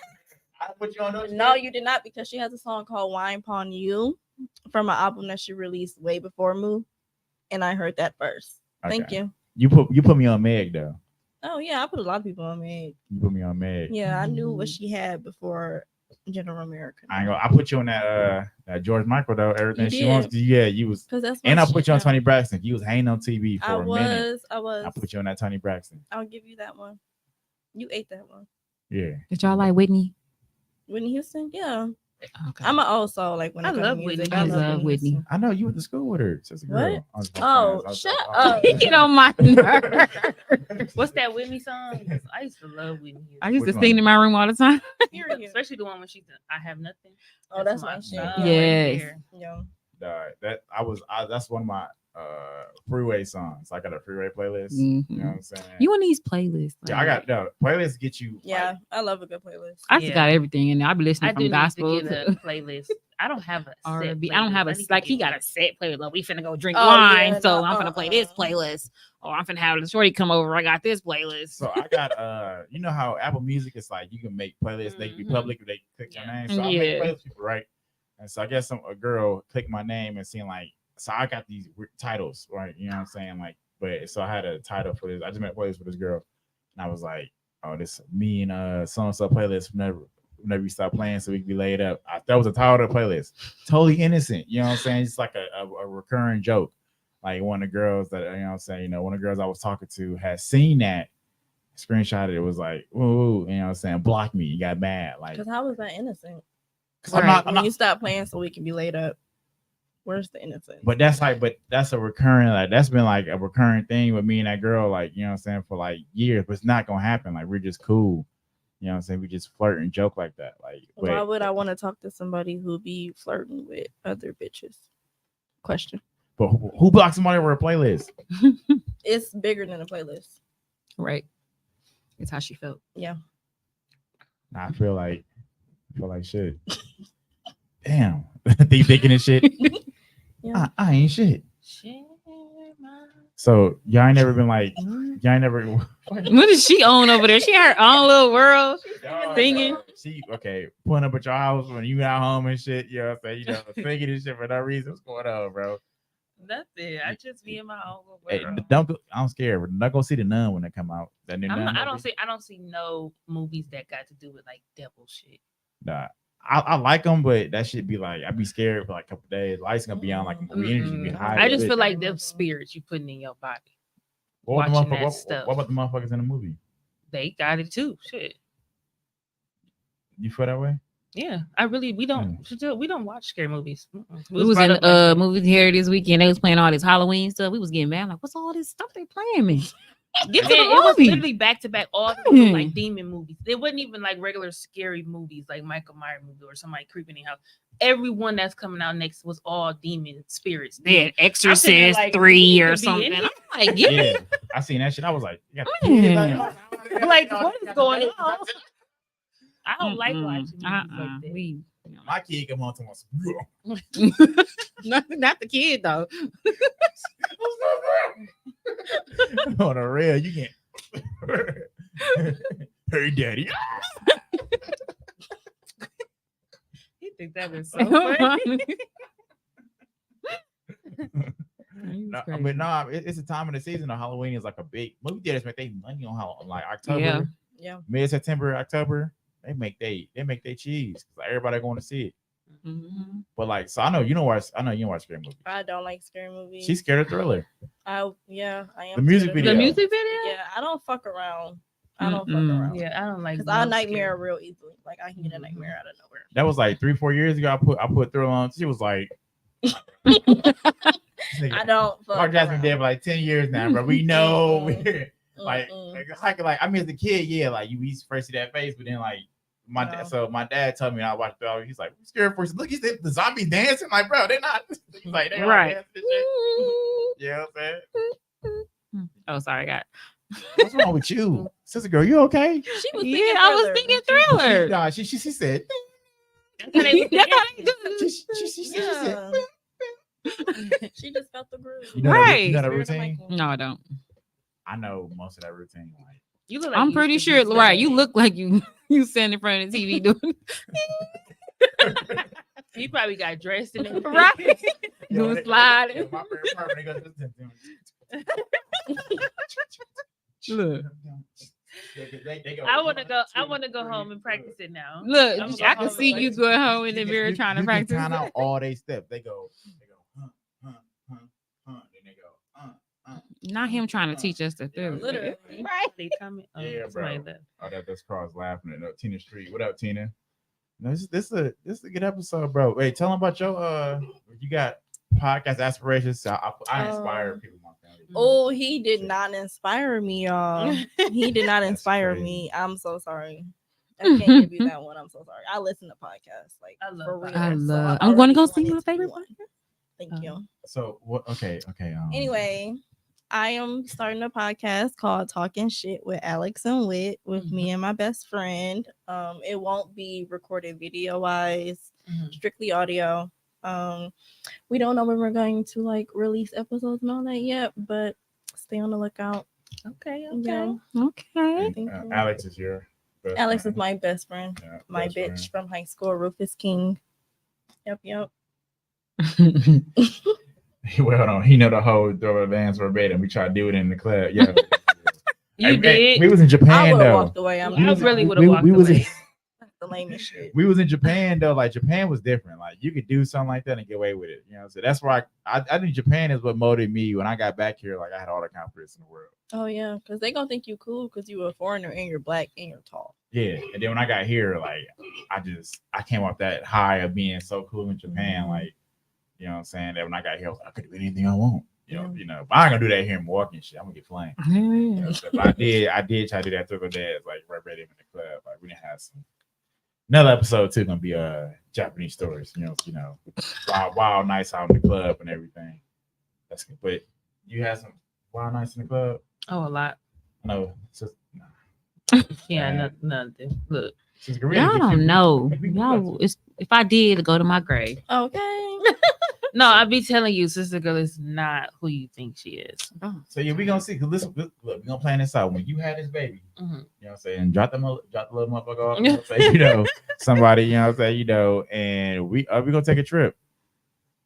I put you on Dutch No, you did not, because she has a song called Wine Pon You from an album that she released way before Moo. And I heard that first. Thank you. You put me on Meg though. Oh yeah, I put a lot of people on Meg. You put me on Meg. Yeah, I knew what she had before General America. I put you on that George Michael though. Everything You she did. wants. Yeah, you was. Because that's And my I put shit you on now. Tony Braxton. You was hanging on TV for I a minute. was. I put you on that Tony Braxton. I'll give you that one. You ate that one. Yeah. Did y'all like Whitney? Whitney Houston? Yeah. Okay. I'm an old soul. Like when I it comes love to music, Whitney. I love Whitney. Houston. I know you went to school with her. She's a girl. What? I was Shut I up. Get on my nerves. What's that Whitney song? I used to love Whitney. Houston. I used to Which sing one? in my room all the time. Period. Especially the one when she said, "I have nothing." Oh, that's my my shit. song Yeah. Yes. there. Yeah. That's one of my freeway songs. I got a freeway playlist. Mhm. You know what I'm saying? You on these playlists? Yeah, I got no playlists get you. Yeah. like, I love a good playlist. I just Yeah. got everything in there. I be listening I do from gospel need to get to a playlist. I don't have a R&B. set I don't have a playlist. I need to like he get got one. a set playlist. Like, we finna go drink Oh, wine, yeah, so no, I'm finna play this uh-uh. playlist. Or I'm finna have the shorty come over. I got this playlist. So I got you know how Apple Music is like you can make playlists, they can be Mhm. public if they click your Yeah. name. So I Yeah. make playlists people, right? And so I guess a girl clicked my name and seen like, so I got these titles, right? You know what I'm saying? Like, but so I had a title for this. I just made a playlist for this girl, and I was like, oh, this me and so and so playlist whenever you stop playing so we can be laid up. That was a title of the playlist. Totally innocent, you know what I'm saying? It's like a recurring joke. Like one of the girls that, you know what I'm saying, one of the girls I was talking to had seen that, screenshotted it, was like, ooh, you know what I'm saying, block me, you got mad. Like, Because how was that innocent? 'cause I'm Right. not, When you stop playing so we can be laid up, where's the innocence? but that's a recurring, like that's been like a recurring thing with me and that girl, like, you know what I'm saying, for like years, but it's not gonna happen. Like we're just cool. You know what I'm saying? We just flirt and joke like that. Like, Why but, would I want to talk to somebody who be flirting with other bitches? Question. but who blocks somebody over a playlist? It's bigger than a playlist. Right. It's how she felt. Yeah. I feel like shit. Damn, they thinking of shit. Yeah. I ain't shit. Share my- So y'all ain't never been like, y'all ain't never. What is she on over there? She in her own little world. Singing. She okay, putting up at your house when you at home and shit. You know what I'm saying? Singing and shit for no reason. What's going on, bro? Nothing. I just be in my own little Hey, world. don't go. I'm scared. But don't go see the Nun when it come out. That new I'm Nun not, I movie. don't see no movies that got to do with like devil shit. Nah, I like them, but that should be like I'd be scared for like a couple days. Lights gonna be on, like energy be high. I just as feel bitch. like them spirits you putting in your body. What, watching what that stuff. what about the motherfuckers in the movie? They got it too. Shit. You feel that way? Yeah, I really we don't watch scary movies. We was brought in up like that. movie here this weekend. They was playing all this Halloween stuff. We was getting mad. Like, what's all this stuff they playing me? Get to Man, the it was movie. literally back to back all the little, like Mm. demon movies. It wasn't even like regular scary movies like Michael Myers movie or somebody creeping in your house. Everyone that's coming out next was all demon spirits. They had Exorcist like, 3 you or could be something. in I'm like, yeah. Yeah, I seen that shit. I was like, yeah, Man. Like, what is going on? I don't like watching movies like that. We, My kid come home to my not the kid though. on the real, you can't. Hey, daddy. He think that was so funny. It's a time of the season. Of Halloween is like a big movie theaters make their money on Halloween, like October, Yeah. Yeah. mid-September, October. They make they cheese. Like everybody going to see it. Mhm. But like, so I know you don't watch scary movies. I don't like scary movies. She's scared of Thriller. I am. The music scared of video. The it. music video? Yeah, I don't fuck around. I don't Mm-mm. fuck around. Yeah, I don't like. Because I no nightmare scary- real easily. Like I can get a nightmare out of nowhere. That was like 3-4 years ago. I put Thriller on. She was like, I don't fuck Mark Jackson around. dead for like 10 years now, bro. We know. Mm-mm. like, Mm-mm. like, I mean, as a kid, yeah, like you used to first see that face, but then like my dad told me when I watched Thriller, he's like, scared for look, he's the zombies dancing. Like, bro, they're not. He's like, they're Right. dancing and shit. You know what I'm saying? Oh, sorry, I got. What's wrong with you, sister girl? You okay? She was Yeah, I was thinking Thriller. Nah, she said. That's how they- That's how they do. She said. Yeah. She just felt the groove. You know Right. you know the Spirit of routine. Michael. No, I don't. I know most of that routine. Like, You look like I'm you pretty used to be sure, right? You studying. look like you stand in front of the TV doing He probably got dressed in it. right, yo, doing they- sliding. my favorite part when they go, Look, They go, I want to go. I 1, want to 2, go 3, home and practice it now. look. I'ma go I home can and see you practice going home in the mirror trying to practice. Count it. out all they steps. They go, huh. Then they go, Not him trying to teach us the Yeah, theory. Literally. Right? They comment. Oh, Yeah, somebody bro. left. Oh, that's Carl's laughing at Tina Street. What up, Tina? No, this is a good episode, bro. Wait, tell them about your you got podcast aspirations. So I inspire people in my family. Oh, he did not inspire me, y'all. He did not That's inspire crazy. me. I'm so sorry. I can't give you that one. I'm so sorry. I listen to podcasts. Like I love for real. I so love. I I'm going to go already see wanted my to favorite do one. Thank you. So what? Okay. Anyway, I am starting a podcast called Talking Shit with Alex and Wit with me and my best friend. It won't be recorded video wise, Mhm. strictly audio. We don't know when we're going to like release episodes and all that yet, but stay on the lookout. Okay. Yeah. Okay. Thank you. Alex is your. best Alex is friend. my best friend, Yeah, my best bitch friend. from high school, Rufus King. Yep. Well, hold on. He know the whole throw advance verbatim. We tried to do it in the club. Yeah. You did. We was in I Japan would have though. walked away. I'm I not really gonna- would have walked we was in, away. That's the lamest shit. we was in Japan though. Like Japan was different. Like you could do something like that and get away with it. You know, so that's why I think Japan is what motivated me when I got back here. Like I had all the confidence in the world. Oh yeah, because they gonna think you cool because you a foreigner and you're black and you're tall. Yeah, and then when I got here, like I came off that high of being so cool in Japan. Mhm. Like, you know what I'm saying? That when I got here, I was like, I could do anything I want. Yeah. But I ain't gonna do that here in Milwaukee and shit. I'm gonna get flamed. You know, so, but I did try to do that through the dads, like verbatim in the club. Like we didn't have some. Another episode too gonna be Japanese stories. You know, wild nights out in the club and everything. That's good. But you had some wild nights in the club. Oh, a lot. I know. Yeah, Man. nothing. Look, Y'all don't know. Y'all, if I did, go to my grave. Okay. no, I be telling you, sister girl is not who you think she is. So yeah, we gonna see. Cause listen, look, we gonna plan this out. When you had this baby, Mhm. you know what I'm saying, drop the little motherfucker off. You know what I'm saying? Somebody, you know what I'm saying, and we gonna take a trip.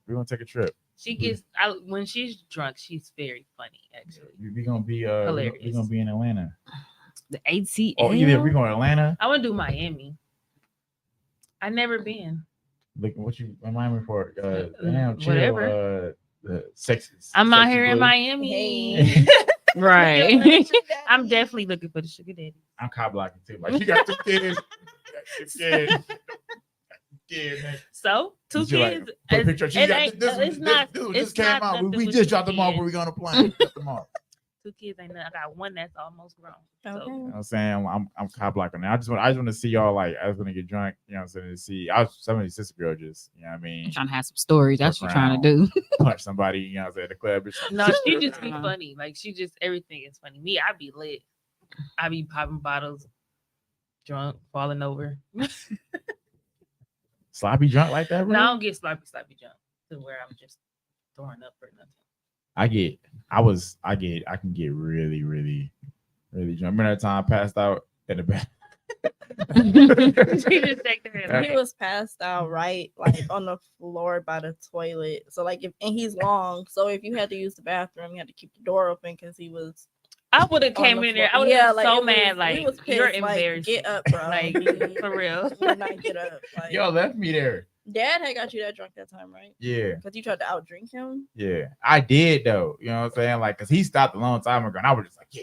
We're gonna take a trip. She gets when she's drunk, she's very funny. Actually, We gonna be we're Hilarious. gonna be in Atlanta. The ATL. Or either we're going to Atlanta. I want to do Miami. I never been. Look what you remind me for. Chill, Whatever. the sexy. I'm out Sexy here in Blue. Miami. Hey. Right. I'm definitely looking for the sugar daddy. I'm cop blocking too. Like you got 2 kids. Yeah, So 2 She like, kids. put a as- picture. She it got ain't- this it's not. one It's just came not out. nothing We with just 2 dropped them off. kids. Where we going to plane? Dropped them off. 2 kids ain't nothing. I got one that's almost grown. Okay. So You know what I'm saying? I'm cop blocking now. I just want to see y'all like I was gonna get drunk, you know what I'm saying, to see some of these sister girls just, you know what I mean, Trying to have some stories. That's what Fuck you're trying to do. punch somebody, you know what I'm saying, at the club or something. no, she just be Uh-huh. funny. Like she just everything is funny. Me, I be lit. I be popping bottles, drunk, falling over. Sloppy drunk like that, bro? No, I don't get sloppy drunk to where I'm just throwing up or nothing. I can get really, really, really drunk. Remember that time I passed out in the back? She just take the head. He was passed out right like on the floor by the toilet. So like and he's long. So if you had to use the bathroom, you had to keep the door open because he was I would have on came the in there. I floor. would have Yeah, been like, so it was- mad. we Like was you're pissed, like, embarrassed. get up, bro. Like for real. You did not get up. Like, Yo, left me there. Dad had got you that drunk that time, right? Yeah, Because you tried to outdrink him. yeah. I did though. You know what I'm saying? Like, cause he stopped a long time ago, and I was just like, yeah.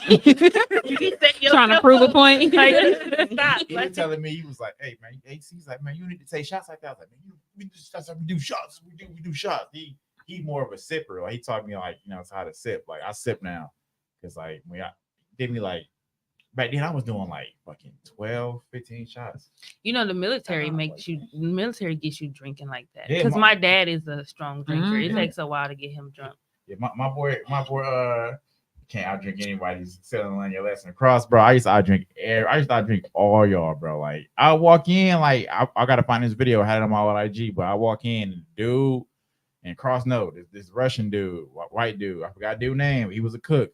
You can set Trying to yourself prove a up. point. Like, stop. He Like, was telling me, he was like, hey man, he's like, man, you need to take shots like that. I was like, man, we do shots. We do shots. He more of a sipper. Like he taught me like, you know, how to sip. Like I sip now. Cause like when I did me like back then I was doing like fucking 12, 15 shots. you know, the military Uh-huh. makes you. The military gets you drinking like that. Yeah, Because my- my dad is a strong drinker. It Mhm. takes a while to get him drunk. Yeah, my boy, can't outdrink anybody. He's selling on your lesson across, bro. I used to outdrink all y'all, bro. Like I walk in, like I gotta find this video. I had it on my old IG, but I walk in, dude, and cross note this Russian dude, white dude. I forgot dude name. He was a cook.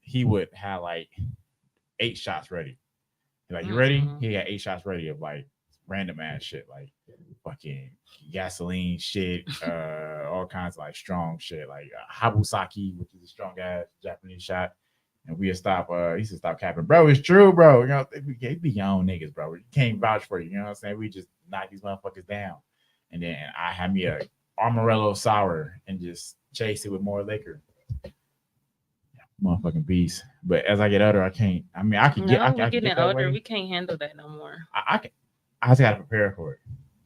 He would have like 8 shots ready. Like, you ready? Mhm. He had 8 shots ready of like random ass shit, like fucking gasoline shit, all kinds of like strong shit, like habusaki, which is a strong ass Japanese shot. And we stop. He used to stop capping, bro. It's true, bro. You know, they be your own niggas, bro. You can't vouch for you. You know what I'm saying? We just knock these motherfuckers down, and then I had me a Amarillo sour and just chase it with more liquor. Motherfucking beast. But as I get older, I can't. I mean, I can get. No, I we're can getting get that older. way. We can't handle that no more. I just gotta prepare for it.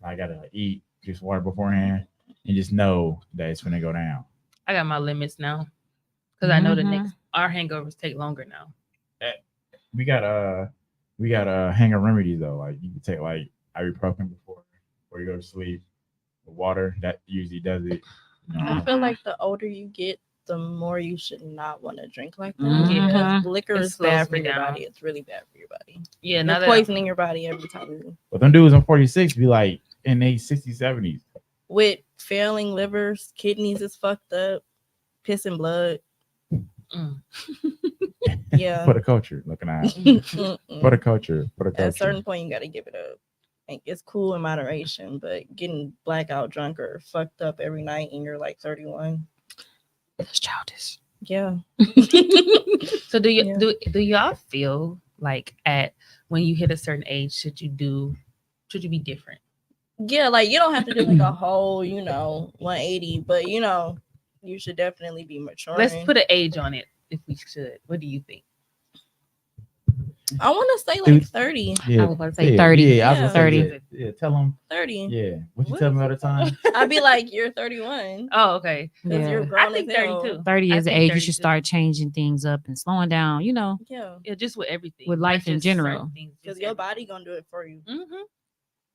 I gotta eat, drink water beforehand, and just know that it's gonna go down. I got my limits now because I know the Mhm. next our hangovers take longer now. We got hanger remedies though. Like you can take like ibuprofen before you go to sleep. The water that usually does it. You know? I feel like the older you get, the more you should not want to drink like that. Mhm. Because liquor It is slows bad for me your down. body. It's really bad for your body. Yeah, You're now that poisoning your body every time you But them dudes on 46 be like in their 60s, 70s. with failing livers, kidneys is fucked up, pissing blood. Mm. Yeah. For the culture, looking at Mm-mm. for the culture, for the At culture. a certain point, you got to give it up. Like, it's cool in moderation, but getting blackout drunk or fucked up every night and you're like 31. That's childish. Yeah. So do you Yeah. do y'all feel like at when you hit a certain age should you be different? Yeah, like you don't have to do like a whole, 180, but you should definitely be maturing. Let's put an age on it if we should. What do you think? I want to say like Dude. 30. I was about to say 30. Yeah, I was Yeah. gonna say, 30. Yeah, tell them. 30. Yeah, what you What tell is me all the it? time? I'd be like, you're 31. Oh, okay. Because you're Yeah. grown I think as hell. 32. 30 I is the think age you 32. should start changing things up and slowing down, Yeah. Yeah, just with everything. With not life in just certain general. things, Because just your everything. body going to do it for you. Mhm.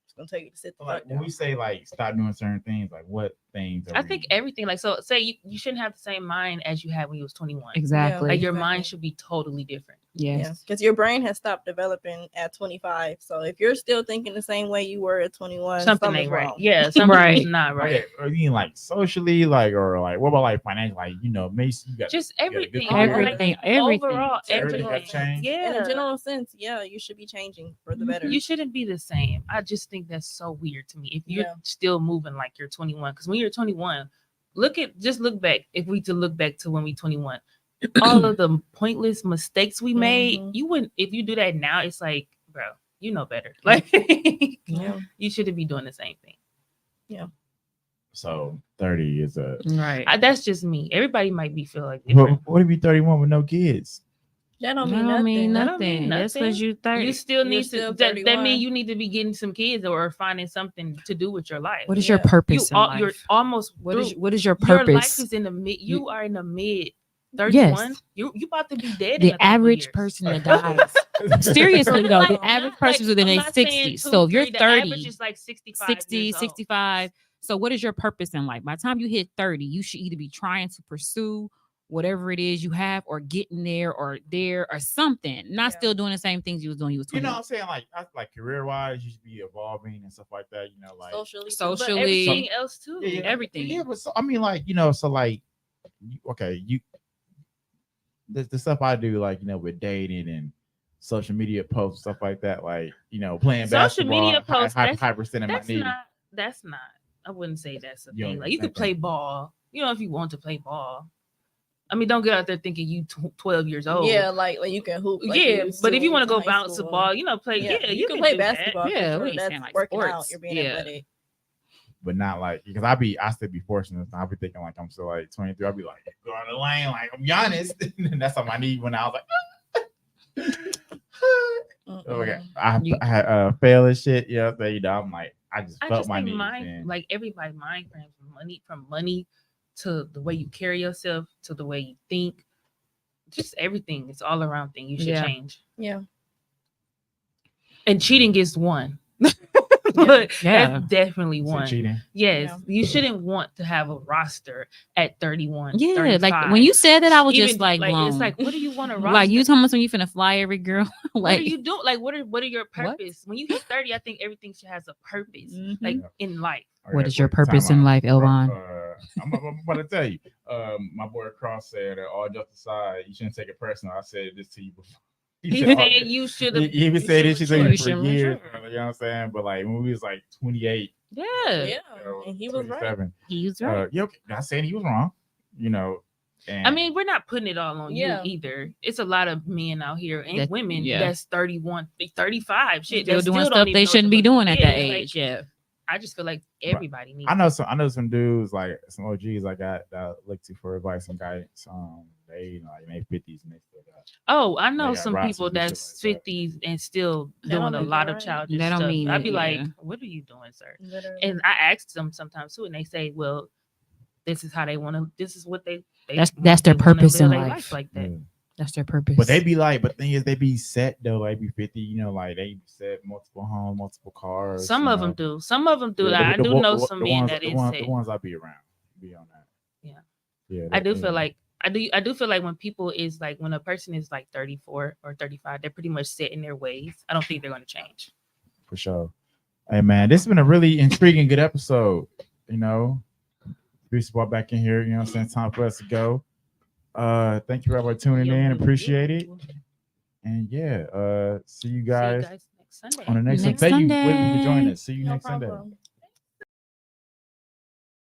It's going to tell you to sit the Like fuck when down. we say like stop doing certain things, like what things? Are I we- think everything like so. Say you shouldn't have the same mind as you had when you was 21. Exactly. Like your Exactly. mind should be totally different. Yes. Yeah, because your brain has stopped developing at 25. So if you're still thinking the same way you were at 21, Something something's ain't right. wrong. Yeah, something Right. is not right. Okay, or you mean like socially, like or like what about like financially? Like maybe you got Just got a good everything. career. Everything. Like, Everything. Overall, Everything everything. got changed? In Yeah. a general sense, yeah, you should be changing for the better. You shouldn't be the same. I just think that's so weird to me. If you're Yeah. still moving like you're 21, because when you're 21, look back. If we to look back to when we 21, all of the pointless mistakes we made, Mhm. you wouldn't. If you do that now, it's like, bro, you know better. Like, Yeah. you shouldn't be doing the same thing. So 30 is a. Right. That's just me. Everybody might be feel like different. What if you 31 with no kids? That That don't mean don't nothing. mean That don't mean nothing. That's nothing. because you 30. You still You're need still to. That 31. means you need to be getting some kids or finding something to do with your life. What is your Yeah. purpose in life? You're almost what through. is your Your life purpose? is in the mid. You are in the mid. Yes. 31. You about to be dead. in a The couple average years. person that dies. Seriously though, the Like, average not person's within I'm their not saying 60s. two, So if you're three, the 30, average is like 65 60, years old. 65. So what is your purpose in life? By the time you hit 30, you should either be trying to pursue whatever it is you have or getting there or something. Not Yeah. still doing the same things you was doing. You was 20. You know what I'm saying? Like career wise, you should be evolving and stuff like that. You know, like Socially. But Socially, everything else too. Yeah, everything. Yeah, but so, I mean, like, you know, so like, the stuff I do, like, you know, with dating and social media posts, stuff like that, like, you know, playing Social basketball, media posts, that's hyperextending my That's knee. not. That's not. I wouldn't say that's a You thing. don't Like you think could play ball. You know, if you want to play ball. I mean, don't get out there thinking you 12 years old. Yeah, like you can hoop. Like you yeah, used but to if you when want to you go was in high bounce a school. ball, you know, play. Yeah, you can play do that. basketball. Yeah, Yeah, we sure. ain't saying That's like working sports. out. You're being Yeah. athletic. But not like, because I still be fortunate. I'll be thinking like I'm still like 23. I'll be like, go on the lane, like I'm Giannis. And that's on my knee when I was like, okay, I had fail and shit. Yeah, so, you know, I'm like, I just I felt just my think knees. mind, man. like everybody, mind frames from money to the way you carry yourself to the way you think. Just everything. It's all around thing. You should Yeah. change. Yeah. And cheating is one. But Yeah. that's definitely Is it one. cheating. Yes, Yeah. you shouldn't want to have a roster at 31. Yeah, 35. like when you said that, I was Even, just like blown. it's like, what do you want to roster? like you told me when you finna fly every girl. what like are you doing? Like, what are your What? purpose? When you hit 30, I think everything should has a purpose, Mhm. like Yeah. in life. What Okay, is your wait, purpose time in out. life, Elvon? I'm about to tell you. My boy Cross said, all jokes aside, you shouldn't take it personal. I said this to you before. He said, said you should have. he even said this shit to me You for should years. mature. You know what I'm saying? But like when we was like 28, Yeah. Yeah. you know, And he was right. 27, He's right. yeah, okay, not saying he was wrong, you know. And I mean, we're not putting it all on Yeah. you either. It's a lot of men out here and That- women yeah. that's 31, 35. Shit, Still that doing don't stuff even they know what shouldn't to be put- doing at that Yeah, like, age. Yeah. I just feel like everybody needs. I know some dudes, like some OGs I got that look to for advice and guidance. They, you know, like in their 50s and they still got. Oh, I know They got some rosters people and shit that's like that. 50s and still That doing don't a mean lot you're of right. childish That don't stuff. mean I'd be it, like, yeah. "What are you doing, sir?" Literally. And I asked them sometimes too, and they say, "Well, this is how they want to. This is what they That's their they wanna purpose live in their life. like that." Yeah. That's their purpose. But they be like, but thing is, they be set though. Like be 50, you know, like they be set multiple homes, multiple cars. Some you of know. them do. Some of them do. Yeah, I the do wa- know the some ones- men that is the set. ones I be around be on that. Yeah. Yeah. I do they- feel like I do feel like when people is like when a person is like 34 or 35, they're pretty much set in their ways. I don't think they're going to change. for sure. Hey man, this has been a really intriguing, good episode. You know, Bruce brought back in here. You know what I'm saying? Time for us to go. Thank you for tuning in. Appreciate it. And yeah, see you See you guys guys next Sunday. on the next Next one. Thank you Sunday. for joining us. See you No next Sunday. problem.